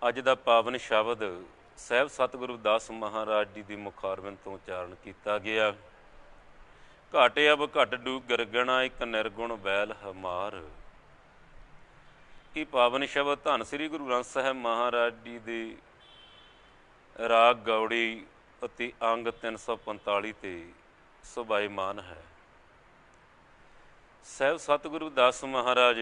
ਅੱਜ ਦਾ ਪਾਵਨ ਸ਼ਬਦ ਸਾਹਿਬ ਸਤਿਗੁਰੂ ਦਾਸ ਮਹਾਰਾਜ ਜੀ ਦੀ ਮੁਖਾਰਬਿੰਦ ਤੋਂ ਉਚਾਰਨ ਕੀਤਾ ਗਿਆ। ਘਟ ਅਬ ਘਟ ਡੂਗਰ ਗਣਾ ਇੱਕ ਨਿਰਗੁਣ ਬੈਲ ਹਮਾਰ। ਇਹ ਪਾਵਨ ਸ਼ਬਦ ਧੰਨ ਸ੍ਰੀ ਗੁਰੂ ਗ੍ਰੰਥ ਸਾਹਿਬ ਮਹਾਰਾਜ ਜੀ ਦੇ ਰਾਗ ਗੌੜੀ ਅਤੇ ਅੰਗ 345 ਤੇ ਸੁਭਾਈਮਾਨ ਹੈ। ਸਾਹਿਬ ਸਤਿਗੁਰੂ ਦਾਸ ਮਹਾਰਾਜ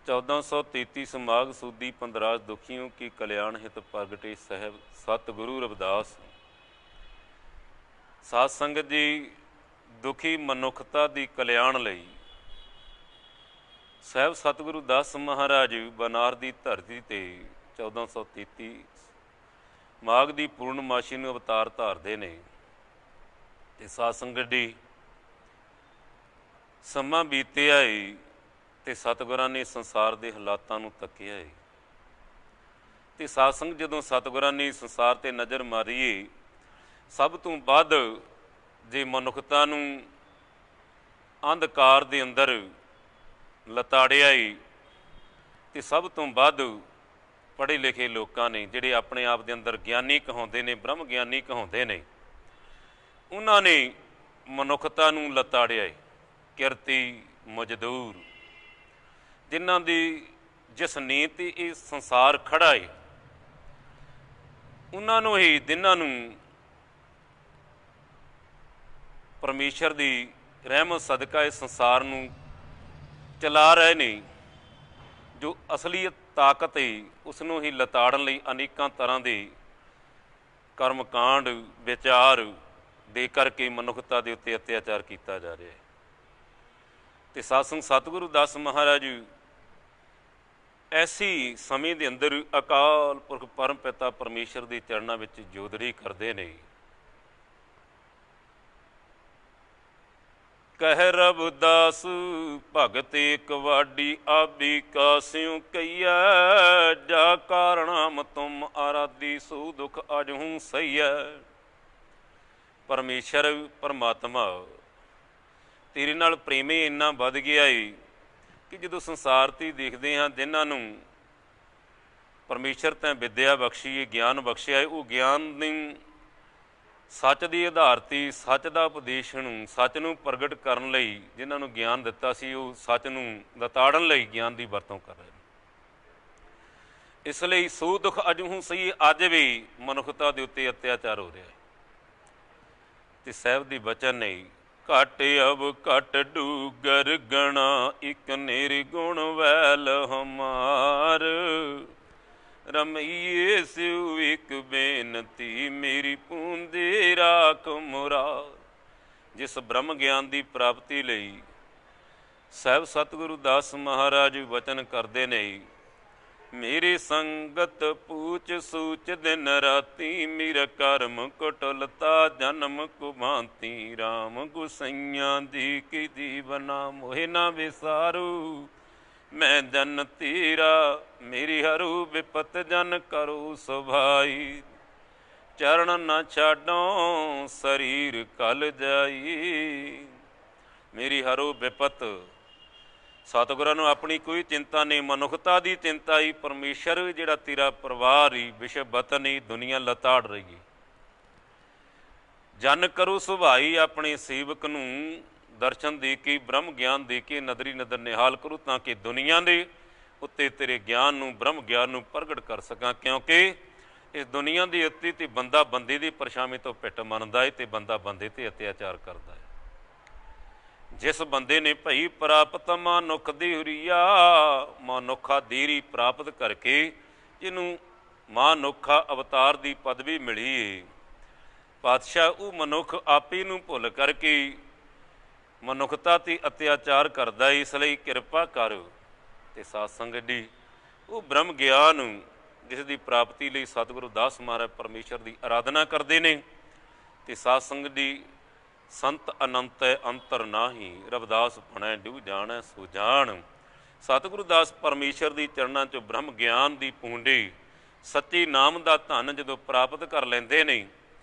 1433 ਮਾਘ ਸੁਦੀ 15 ਦੁਖੀਓं की कल्याण हित प्रगटे ਸਾਹਿਬ ਸਤਿਗੁਰੂ ਰਵਿਦਾਸ। ਸਾਧ ਸੰਗਤ ਜੀ, ਦੁਖੀ ਮਨੁੱਖਤਾ ਦੀ ਕਲਿਆਣ ਲਈ ਸਾਹਿਬ ਸਤਿਗੁਰੂ ਦਾਸ ਮਹਾਰਾਜ ਬਨਾਰ ਦੀ ਧਰਤੀ ਤੇ 1433 ਮਾਘ ਦੀ ਪੂਰਨਮਾਸ਼ੀ ਨੂੰ ਅਵਤਾਰ ਧਾਰਦੇ ਨੇ। ਤੇ ਸਾਧ ਸੰਗਤ ਜੀ, ਸਮਾਂ ਬੀਤਿਆ ਏ ਤੇ ਸਤਿਗੁਰਾਂ ਨੇ ਸੰਸਾਰ ਦੇ ਹਾਲਾਤਾਂ ਨੂੰ ਤੱਕਿਆ ਏ। ਤੇ ਸਾਧ ਸੰਗਤ, ਜਦੋਂ ਸਤਿਗੁਰਾਂ ਨੇ ਸੰਸਾਰ 'ਤੇ ਨਜ਼ਰ ਮਾਰੀਏ, ਸਭ ਤੋਂ ਵੱਧ ਜੇ ਮਨੁੱਖਤਾ ਨੂੰ ਅੰਧਕਾਰ ਦੇ ਅੰਦਰ ਲਤਾੜਿਆ ਏ, ਤੇ ਸਭ ਤੋਂ ਵੱਧ ਪੜ੍ਹੇ ਲਿਖੇ ਲੋਕਾਂ ਨੇ, ਜਿਹੜੇ ਆਪਣੇ ਆਪ ਦੇ ਅੰਦਰ ਗਿਆਨੀ ਕਹਾਉਂਦੇ ਨੇ, ਬ੍ਰਹਮ ਗਿਆਨੀ ਕਹਾਉਂਦੇ ਨੇ, ਉਹਨਾਂ ਨੇ ਮਨੁੱਖਤਾ ਨੂੰ ਲਤਾੜਿਆ ਏ। ਕਿਰਤੀ ਮਜ਼ਦੂਰ, ਜਿਨ੍ਹਾਂ ਦੀ ਜਿਸ ਨੀਂਹ 'ਤੇ ਇਹ ਸੰਸਾਰ ਖੜ੍ਹਾ ਏ, ਉਹਨਾਂ ਨੂੰ ਹੀ, ਜਿਨ੍ਹਾਂ ਨੂੰ ਪਰਮੇਸ਼ਰ ਦੀ ਰਹਿਮਤ ਸਦਕਾ ਇਸ ਸੰਸਾਰ ਨੂੰ ਚਲਾ ਰਹੇ ਨੇ, ਜੋ ਅਸਲੀਅਤ ਤਾਕਤ ਏ, ਉਸ ਨੂੰ ਹੀ ਲਤਾੜਨ ਲਈ ਅਨੇਕਾਂ ਤਰ੍ਹਾਂ ਦੇ ਕਰਮਕਾਂਡ ਵਿਚਾਰ ਦੇ ਕਰਕੇ ਮਨੁੱਖਤਾ ਦੇ ਉੱਤੇ ਅਤਿਆਚਾਰ ਕੀਤਾ ਜਾ ਰਿਹਾ ਹੈ। ਅਤੇ ਸਾਧ ਸੰਗਤ, ਸਤਿਗੁਰੂ ਦਾਸ ਮਹਾਰਾਜ ਐਸੀ ਸਮੇਂ ਦੇ ਅੰਦਰ ਅਕਾਲ ਪੁਰਖ ਪਰਮ ਪਿਤਾ ਪਰਮੇਸ਼ਰ ਦੇ ਚਰਨਾਂ ਵਿੱਚ ਜੋਦੜੀ ਕਰਦੇ ਨੇ। ਕਹਿ ਰਵਿਦਾਸ ਭਗਤ ਏਕ ਵਾਡੀ ਆਬੀ ਕਾਸਿਉ ਕਈਐ, ਜਾ ਕਾਰਣਾਮ ਤੁਮ ਆਰਾਧੀ ਸੂ ਦੁਖ ਅਜਹੂ ਸਈਐ। ਪਰਮੇਸ਼ਰ ਪਰਮਾਤਮਾ, ਤੇਰੇ ਨਾਲ ਪ੍ਰੇਮ ਇੰਨਾ ਵੱਧ ਗਿਆ ਏ ਕਿ ਜਦੋਂ ਸੰਸਾਰ 'ਤੇ ਦੇਖਦੇ ਹਾਂ, ਜਿਨ੍ਹਾਂ ਨੂੰ ਪਰਮੇਸ਼ਰ ਤਾਂ ਵਿੱਦਿਆ ਬਖਸ਼ੀ ਏ, ਗਿਆਨ ਬਖਸ਼ਿਆ ਏ, ਉਹ ਗਿਆਨ ਨੂੰ ਸੱਚ ਦੇ ਆਧਾਰ 'ਤੇ, ਸੱਚ ਦਾ ਉਪਦੇਸ਼ ਨੂੰ, ਸੱਚ ਨੂੰ ਪ੍ਰਗਟ ਕਰਨ ਲਈ ਜਿਨ੍ਹਾਂ ਨੂੰ ਗਿਆਨ ਦਿੱਤਾ ਸੀ, ਉਹ ਸੱਚ ਨੂੰ ਲਤਾੜਨ ਲਈ ਗਿਆਨ ਦੀ ਵਰਤੋਂ ਕਰ ਰਹੇ ਨੇ। ਇਸ ਲਈ ਸੋ ਦੁਖ ਅਜਹੂ ਸਹੀ, ਅੱਜ ਵੀ ਮਨੁੱਖਤਾ ਦੇ ਉੱਤੇ ਅਤਿਆਚਾਰ ਹੋ ਰਿਹਾ ਹੈ। ਅਤੇ ਸਾਹਿਬ ਦੀ ਬਚਨ ਨੇ, ਘਟ ਅਬ ਘਟ ਡੂਗਰ ਗਣਾ ਇੱਕ ਨਿਰਗੁਣ ਵੈਲ ਹਮਾਰ। ਰਮਈਏ ਸਿਉ ਇੱਕ ਬੇਨਤੀ ਮੇਰੀ ਪੂੰਦੇ ਰਾਖ ਮੁਰਾਰ। ਜਿਸ ਬ੍ਰਹਮ ਗਿਆਨ ਦੀ ਪ੍ਰਾਪਤੀ ਲਈ ਸਾਹਿਬ ਸਤਿਗੁਰੂ ਦਾਸ ਮਹਾਰਾਜ ਵਚਨ ਕਰਦੇ ਨੇ, ਮੇਰੇ ਸੰਗਤ ਪੂਛ ਸੂਚ ਦਿਨ ਰਾਤੀ, ਮੇਰਾ ਕਰਮ ਕੁਟਲਤਾ ਜਨਮ ਕੁਭਾਂਤੀ। ਰਾਮ ਗੁਸਈਆਂ ਦੀ ਕੀ ਜੀਵਨਾ ਮੋਹਿ ਨਾ ਵਿਸਾਰੂ, ਮੈਂ ਜਨ ਤੇਰਾ ਮੇਰੀ ਹਰੂ ਵਿਪਤ ਜਨ ਕਰੋ ਸੁਭਾਈ। ਚਰਨ ਨਾ ਛਾਡੋ ਸਰੀਰ ਕਲ ਜਾਈ, ਮੇਰੀ ਹਰੂ ਵਿਪਤ। ਸਤਿਗੁਰਾਂ ਨੂੰ ਆਪਣੀ ਕੋਈ ਚਿੰਤਾ ਨਹੀਂ, ਮਨੁੱਖਤਾ ਦੀ ਚਿੰਤਾ ਹੀ। ਪਰਮੇਸ਼ਰ ਜਿਹੜਾ ਤੇਰਾ ਪਰਿਵਾਰ ਹੀ, ਵਿਸ਼ਵ ਵਤਨ ਹੀ, ਦੁਨੀਆ ਲਤਾੜ ਰਹੀ ਹੈ। ਜਨ ਕਰੋ ਸੁਭਾਈ, ਆਪਣੇ ਸੇਵਕ ਨੂੰ ਦਰਸ਼ਨ ਦੇ ਕੇ, ਬ੍ਰਹਮ ਗਿਆਨ ਦੇ ਕੇ ਨਦਰੀ ਨਦਰ ਨਿਹਾਲ ਕਰੋ, ਤਾਂ ਕਿ ਦੁਨੀਆ ਦੇ ਉੱਤੇ ਤੇਰੇ ਗਿਆਨ ਨੂੰ, ਬ੍ਰਹਮ ਗਿਆਨ ਨੂੰ ਪ੍ਰਗਟ ਕਰ ਸਕਾਂ। ਕਿਉਂਕਿ ਇਸ ਦੁਨੀਆ ਦੀ ਉੱਤੇ ਤੇ ਬੰਦਾ ਬੰਦੇ ਦੀ ਪਰਛਾਵੇਂ ਤੋਂ ਪਿੱਟ ਮੰਨਦਾ ਹੈ, ਅਤੇ ਬੰਦਾ ਬੰਦੇ 'ਤੇ ਅਤਿਆਚਾਰ ਕਰਦਾ ਹੈ। ਜਿਸ ਬੰਦੇ ਨੇ ਭਈ ਪ੍ਰਾਪਤ ਮਨੁੱਖ ਦੀ ਹੁਰੀਆ, ਮਨੁੱਖਾ ਦੇਰੀ ਪ੍ਰਾਪਤ ਕਰਕੇ ਜਿਹਨੂੰ ਮਨੁੱਖਾ ਅਵਤਾਰ ਦੀ ਪਦਵੀ ਮਿਲੀ ਏ, ਪਾਤਸ਼ਾਹ ਉਹ ਮਨੁੱਖ ਆਪੇ ਨੂੰ ਭੁੱਲ ਕਰਕੇ ਮਨੁੱਖਤਾ 'ਤੇ ਅਤਿਆਚਾਰ ਕਰਦਾ। ਇਸ ਲਈ ਕਿਰਪਾ ਕਰ। ਅਤੇ ਸਾਧ ਸੰਗਤ ਜੀ, ਉਹ ਬ੍ਰਹਮ ਗਿਆਨ ਜਿਸ ਦੀ ਪ੍ਰਾਪਤੀ ਲਈ ਸਤਿਗੁਰੂ ਦਾਸ ਮਹਾਰਾਜ ਪਰਮੇਸ਼ਰ ਦੀ ਅਰਾਧਨਾ ਕਰਦੇ ਨੇ। ਅਤੇ ਸਾਧ ਸੰਗਤ ਜੀ, ਸੰਤ ਅਨੰਤ ਅੰਤਰ ਨਾਹੀ, ਰਵਿਦਾਸ ਬਣੈ ਡੂ ਜਾਣੈ ਸੋ ਜਾਣ। ਸਤਿਗੁਰੂ ਦਾਸ ਪਰਮੇਸ਼ਰ ਦੀ ਚਰਨਾਂ 'ਚੋਂ ਬ੍ਰਹਮ ਗਿਆਨ ਦੀ ਪੂੰਡੀ, ਸੱਚੀ ਨਾਮ ਦਾ ਧਨ ਜਦੋਂ ਪ੍ਰਾਪਤ ਕਰ ਲੈਂਦੇ ਨੇ,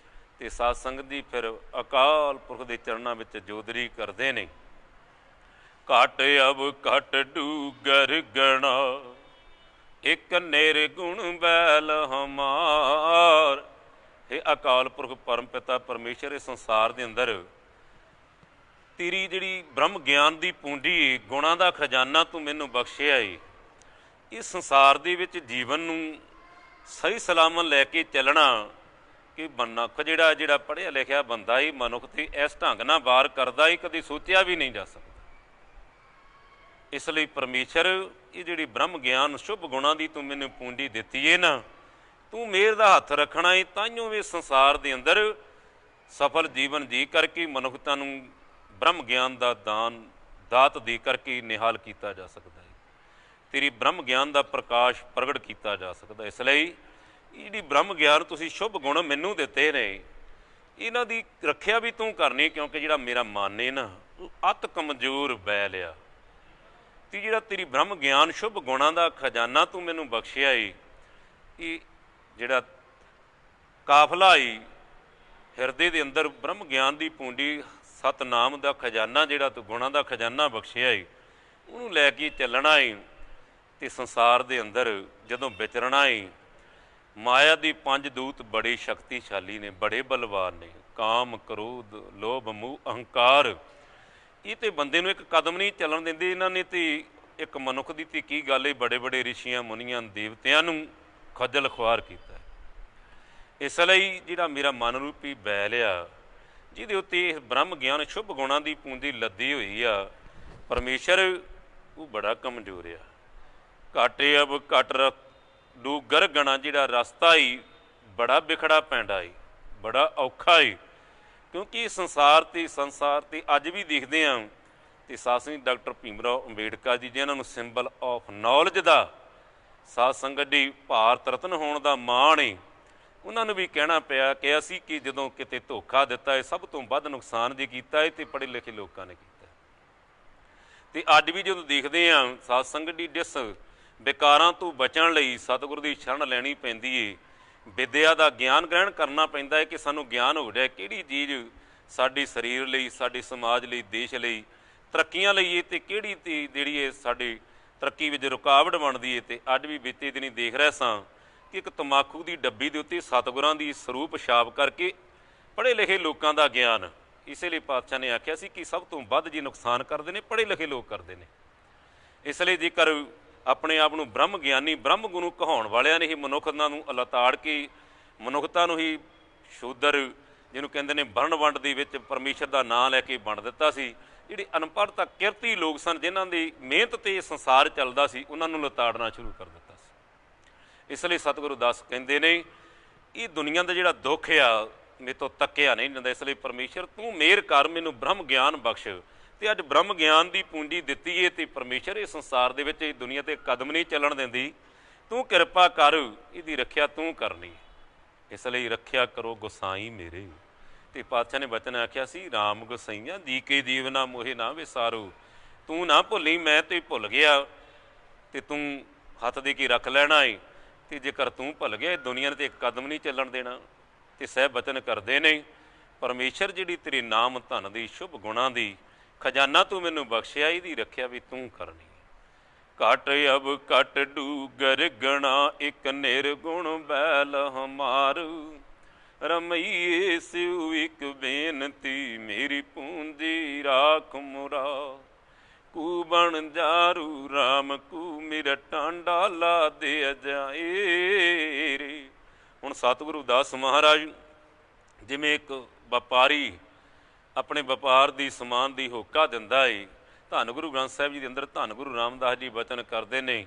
ਅਤੇ ਸਾਧ ਸੰਗਤ ਜੀ ਫਿਰ ਅਕਾਲ ਪੁਰਖ ਦੇ ਚਰਨਾਂ ਵਿੱਚ ਜੋਦਰੀ ਕਰਦੇ ਨੇ। ਘਟ ਅਬ ਘਟ ਡੂਗਰ ਗਣਾ ਇੱਕ ਨਿਰਗੁਣ ਬੈਲ ਹਮਾਰ। हे ਅਕਾਲ ਪੁਰਖ ਪਰਮ ਪਿਤਾ ਪਰਮੇਸ਼ਰ, ਇਸ ਸੰਸਾਰ ਦੇ ਅੰਦਰ ਤੇਰੀ ਜਿਹੜੀ ਬ੍ਰਹਮ ਗਿਆਨ ਦੀ ਪੂੰਜੀ, ਗੁਣਾਂ ਦਾ ਖਜ਼ਾਨਾ ਤੂੰ ਮੈਨੂੰ ਬਖਸ਼ਿਆ ਏ। ਇਸ ਸੰਸਾਰ ਦੇ ਵਿੱਚ ਜੀਵਨ ਨੂੰ ਸਹੀ ਸਲਾਮਤ ਲੈ ਕੇ ਚੱਲਣਾ ਕਿ ਮਨੁੱਖ ਜਿਹੜਾ ਪੜ੍ਹਿਆ ਲਿਖਿਆ ਬੰਦਾ ਹੀ ਮਨੁੱਖ ਤੇ ਇਸ ਢੰਗ ਨਾਲ ਵਾਰ ਕਰਦਾ ਹੀ ਕਦੇ ਸੋਚਿਆ ਵੀ ਨਹੀਂ ਜਾ ਸਕਦਾ। ਇਸ ਲਈ ਪਰਮੇਸ਼ਰ, ਇਹ ਜਿਹੜੀ ਬ੍ਰਹਮ ਗਿਆਨ ਸ਼ੁਭ ਗੁਣਾਂ ਦੀ ਤੂੰ ਮੈਨੂੰ ਪੂੰਜੀ ਦਿੱਤੀ ਏ ਨਾ, ਤੂੰ ਮੇਰ ਦਾ ਹੱਥ ਰੱਖਣਾ ਏ, ਤਾਈਓ ਵੀ ਸੰਸਾਰ ਦੇ ਅੰਦਰ ਸਫਲ ਜੀਵਨ ਜੀ ਕਰਕੇ ਮਨੁੱਖਤਾ ਨੂੰ ਬ੍ਰਹਮ ਗਿਆਨ ਦਾ ਦਾਤ ਦੇ ਕਰਕੇ ਨਿਹਾਲ ਕੀਤਾ ਜਾ ਸਕਦਾ ਹੈ। ਤੇਰੀ ਬ੍ਰਹਮ ਗਿਆਨ ਦਾ ਪ੍ਰਕਾਸ਼ ਪ੍ਰਗਟ ਕੀਤਾ ਜਾ ਸਕਦਾ। ਇਸ ਲਈ ਜਿਹੜੀ ਬ੍ਰਹਮ ਗਿਆਨ ਤੁਸੀਂ ਸ਼ੁਭ ਗੁਣ ਮੈਨੂੰ ਦਿੱਤੇ ਨੇ, ਇਹਨਾਂ ਦੀ ਰੱਖਿਆ ਵੀ ਤੂੰ ਕਰਨੀ, ਕਿਉਂਕਿ ਜਿਹੜਾ ਮੇਰਾ ਮਨ ਹੈ ਨਾ ਉਹ ਅਤ ਕਮਜ਼ੋਰ ਬੈਲ ਆ। ਤੇ ਜਿਹੜਾ ਤੇਰੀ ਬ੍ਰਹਮ ਗਿਆਨ ਸ਼ੁਭ ਗੁਣਾਂ ਦਾ ਖਜ਼ਾਨਾ ਤੂੰ ਮੈਨੂੰ ਬਖਸ਼ਿਆ ਏ, ਇਹ ਜਿਹੜਾ ਕਾਫਲਾ ਏ ਹਿਰਦੇ ਦੇ ਅੰਦਰ ਬ੍ਰਹਮ ਗਿਆਨ ਦੀ ਪੂੰਜੀ, ਸਤਨਾਮ ਦਾ ਖਜ਼ਾਨਾ ਜਿਹੜਾ ਤੂੰ ਗੁਣਾਂ ਦਾ ਖਜ਼ਾਨਾ ਬਖਸ਼ਿਆ ਏ, ਉਹਨੂੰ ਲੈ ਕੇ ਚੱਲਣਾ ਏ। ਤੇ ਸੰਸਾਰ ਦੇ ਅੰਦਰ ਜਦੋਂ ਵਿਚਰਨਾ ਏ, ਮਾਇਆ ਦੀ ਪੰਜ ਦੂਤ ਬੜੇ ਸ਼ਕਤੀਸ਼ਾਲੀ ਨੇ, ਬੜੇ ਬਲਵਾਨ ਨੇ। ਕਾਮ, ਕ੍ਰੋਧ, ਲੋਭ, ਮੋਹ, ਅਹੰਕਾਰ, ਇਹ ਤੇ ਬੰਦੇ ਨੂੰ ਇੱਕ ਕਦਮ ਨਹੀਂ ਚੱਲਣ ਦਿੰਦੇ। ਇਹਨਾਂ ਨੇ ਤੇ ਇੱਕ ਮਨੁੱਖ ਦੀ ਤੇ ਕੀ ਗੱਲ ਹੈ, ਬੜੇ ਬੜੇ ਰਿਸ਼ੀਆਂ ਮੁਨੀਆਂ ਦੇਵਤਿਆਂ ਨੂੰ ਖੱਜਲ ਖੁਆਰ ਕੀਤਾ। ਇਸ ਲਈ ਜਿਹੜਾ ਮੇਰਾ ਮਨ ਰੂਪੀ ਬੈਲ ਆ, ਜਿਹਦੇ ਉੱਤੇ ਬ੍ਰਹਮ ਗਿਆਨ ਸ਼ੁਭ ਗੁਣਾਂ ਦੀ ਪੂੰਜੀ ਲੱਦੀ ਹੋਈ ਆ, ਪਰਮੇਸ਼ਰ ਉਹ ਬੜਾ ਕਮਜ਼ੋਰ ਆ। ਘੱਟ ਅਬ ਘੱਟ ਡੂਗਰ ਗਣਾ, ਜਿਹੜਾ ਰਸਤਾ ਹੀ ਬੜਾ ਵਿਖੜਾ ਪੈਂਦਾ ਏ, ਬੜਾ ਔਖਾ ਏ। ਕਿਉਂਕਿ ਸੰਸਾਰ ਤੇ ਅੱਜ ਵੀ ਦੇਖਦੇ ਹਾਂ ਤੇ ਸਾਸਨੀ ਡਾਕਟਰ ਭੀਮ ਰਾਓ ਅੰਬੇਡਕਰ ਜੀ, ਜਿਨ੍ਹਾਂ ਨੂੰ ਸਿੰਬਲ ਆਫ ਨੌਲੇਜ ਦਾ ਸਾਧ ਸੰਗਤ ਦੀ ਭਾਰਤ ਰਤਨ ਹੋਣ ਦਾ ਮਾਣ ਏ, ਉਹਨਾਂ ਨੂੰ ਵੀ ਕਹਿਣਾ ਪਿਆ ਕਿ ਅਸੀਂ ਕਿ ਜਦੋਂ ਕਿਤੇ ਧੋਖਾ ਦਿੱਤਾ ਹੈ, ਸਭ ਤੋਂ ਵੱਧ ਨੁਕਸਾਨ ਜੇ ਕੀਤਾ ਹੈ ਤੇ ਪੜ੍ਹੇ ਲਿਖੇ ਲੋਕਾਂ ਨੇ ਕੀਤਾ। ਤੇ ਅੱਜ ਵੀ ਜਦੋਂ ਦੇਖਦੇ ਹਾਂ ਸਾਧ ਸੰਗਤ ਦੀ ਡਿਸ ਵਿਕਾਰਾਂ ਤੋਂ ਬਚਣ ਲਈ ਸਤਿਗੁਰੂ ਦੀ ਸ਼ਰਨ ਲੈਣੀ ਪੈਂਦੀ ਏ, ਵਿਦਿਆ ਦਾ ਗਿਆਨ ਗ੍ਰਹਿਣ ਕਰਨਾ ਪੈਂਦਾ ਹੈ ਕਿ ਸਾਨੂੰ ਗਿਆਨ ਹੋ ਜਾਏ ਕਿਹੜੀ ਚੀਜ਼ ਸਾਡੇ ਸਰੀਰ ਲਈ, ਸਾਡੇ ਸਮਾਜ ਲਈ, ਦੇਸ਼ ਲਈ, ਤਰੱਕੀਆਂ ਲਈ ਏ, ਤੇ ਕਿਹੜੀ ਤੇ ਜਿਹੜੀ ਇਹ ਸਾਡੀ ਤਰੱਕੀ ਵਿੱਚ ਰੁਕਾਵਟ ਬਣਦੀ ਏ। ਤੇ ਅੱਜ ਵੀ ਬੀਤੇ ਦਿਨੀ ਦੇਖ ਰਿਹਾ ਸਾਂ ਕਿ ਇੱਕ ਤੰਬਾਕੂ ਦੀ ਡੱਬੀ ਦੇ ਉੱਤੇ ਸਤਿਗੁਰਾਂ ਦੀ ਸਰੂਪ ਛਾਪ ਕਰਕੇ ਪੜ੍ਹੇ ਲਿਖੇ ਲੋਕਾਂ ਦਾ ਗਿਆਨ, ਇਸੇ ਲਈ ਪਾਤਸ਼ਾਹ ਨੇ ਆਖਿਆ ਸੀ ਕਿ ਸਭ ਤੋਂ ਵੱਧ ਜੀ ਨੁਕਸਾਨ ਕਰਦੇ ਨੇ ਪੜ੍ਹੇ ਲਿਖੇ ਲੋਕ ਕਰਦੇ ਨੇ। ਇਸ ਲਈ ਜੇਕਰ ਆਪਣੇ ਆਪ ਨੂੰ ਬ੍ਰਹਮ ਗਿਆਨੀ, ਬ੍ਰਹਮ ਗੁਰੂ ਕਹਾਉਣ ਵਾਲਿਆਂ ਨੇ ਹੀ ਮਨੁੱਖਤਾ ਨੂੰ ਲਤਾੜ ਕੇ ਮਨੁੱਖਤਾ ਨੂੰ ਹੀ ਸ਼ੂਦਰ, ਜਿਹਨੂੰ ਕਹਿੰਦੇ ਨੇ ਵਰਨ ਵੰਡ ਦੇ ਵਿੱਚ ਪਰਮੇਸ਼ਰ ਦਾ ਨਾਂ ਲੈ ਕੇ ਵੰਡ ਦਿੱਤਾ ਸੀ। ਜਿਹੜੇ ਅਨਪੜ੍ਹ ਤਾਂ ਕਿਰਤੀ ਲੋਕ ਸਨ, ਜਿਨ੍ਹਾਂ ਦੀ ਮਿਹਨਤ 'ਤੇ ਸੰਸਾਰ ਚੱਲਦਾ ਸੀ, ਉਹਨਾਂ ਨੂੰ ਲਤਾੜਨਾ ਸ਼ੁਰੂ ਕਰ ਦਿੱਤਾ ਸੀ। ਇਸ ਲਈ ਸਤਿਗੁਰੂ ਦਾਸ ਕਹਿੰਦੇ ਨੇ, ਇਹ ਦੁਨੀਆ ਦਾ ਜਿਹੜਾ ਦੁੱਖ ਆ ਮੇਰੇ ਤੋਂ ਤੱਕਿਆ ਨਹੀਂ ਜਾਂਦਾ। ਇਸ ਲਈ ਪਰਮੇਸ਼ਰ ਤੂੰ ਮਿਹਰ ਕਰ, ਮੈਨੂੰ ਬ੍ਰਹਮ ਗਿਆਨ ਬਖਸ਼। ਤੇ ਅੱਜ ਬ੍ਰਹਮ ਗਿਆਨ ਦੀ ਪੂੰਜੀ ਦਿੱਤੀ ਏ ਤੇ ਪਰਮੇਸ਼ਰ ਇਸ ਸੰਸਾਰ ਦੇ ਵਿੱਚ, ਇਹ ਦੁਨੀਆ 'ਤੇ ਕਦਮ ਨਹੀਂ ਚੱਲਣ ਦਿੰਦੀ। ਤੂੰ ਕਿਰਪਾ ਕਰ, ਇਹਦੀ ਰੱਖਿਆ ਤੂੰ ਕਰਨੀ। ਇਸ ਲਈ ਰੱਖਿਆ ਕਰੋ ਗੁਸਾਈ ਮੇਰੇ। ਤੇ ਪਾਤਸ਼ਾਹ ਨੇ ਬਚਨ ਆਖਿਆ ਸੀ, ਰਾਮ ਗੁਸਾਈਆਂ ਜੀ ਕੇ ਜੀਵਨਾ ਮੋਹੇ ਨਾ ਵਿਸਾਰੋ। ਤੂੰ ਨਾ ਭੁੱਲੀ, ਮੈਂ ਤੇ ਭੁੱਲ ਗਿਆ ਤੇ ਤੂੰ ਹੱਥ ਦੇ ਕੇ ਰੱਖ ਲੈਣਾ ਏ। ਤੇ ਜੇਕਰ ਤੂੰ ਭੁੱਲ ਗਿਆ, ਦੁਨੀਆ ਨੇ ਤੇ ਇੱਕ ਕਦਮ ਨਹੀਂ ਚੱਲਣ ਦੇਣਾ। ਤੇ ਸਹਿ ਬਚਨ ਕਰਦੇ ਨੇ, ਪਰਮੇਸ਼ਰ ਜਿਹੜੀ ਤੇਰੇ ਨਾਮ ਧਨ ਦੀ ਸ਼ੁਭ ਗੁਣਾਂ ਦੀ ਖਜ਼ਾਨਾ ਤੂੰ ਮੈਨੂੰ ਬਖਸ਼ਿਆ, ਇਹਦੀ ਰੱਖਿਆ ਵੀ ਤੂੰ ਕਰਨੀ। ਘਟ ਅਬ ਘਟ ਡੂਗਰ ਗਣਾ, ਇੱਕ ਨਿਰਗੁਣ ਬੈਲ ਹਮਾਰ। ਰਮਈਏ ਸਿਉ ਇੱਕ ਬੇਨਤੀ, ਮੇਰੀ ਪੂੰਜੀ ਰਾਖ ਮੁਰਾ। ਕੂ ਬਣ ਜਾਰੂ ਰਾਮ ਕੂ, ਮੇਰਾ ਟਾਂਡਾ ਲਾ ਦੇ ਜਾਏ ਰੇ। ਹੁਣ ਸਤਿਗੁਰੂ ਦਾਸ ਮਹਾਰਾਜ ਜਿਵੇਂ ਇੱਕ ਵਪਾਰੀ ਆਪਣੇ ਵਪਾਰ ਦੀ ਸਮਾਨ ਦੀ ਹੋਕਾ ਦਿੰਦਾ ਏ, ਧੰਨ ਗੁਰੂ ਗ੍ਰੰਥ ਸਾਹਿਬ ਜੀ ਦੇ ਅੰਦਰ ਧੰਨ ਗੁਰੂ ਰਾਮਦਾਸ ਜੀ ਬਚਨ ਕਰਦੇ ਨੇ,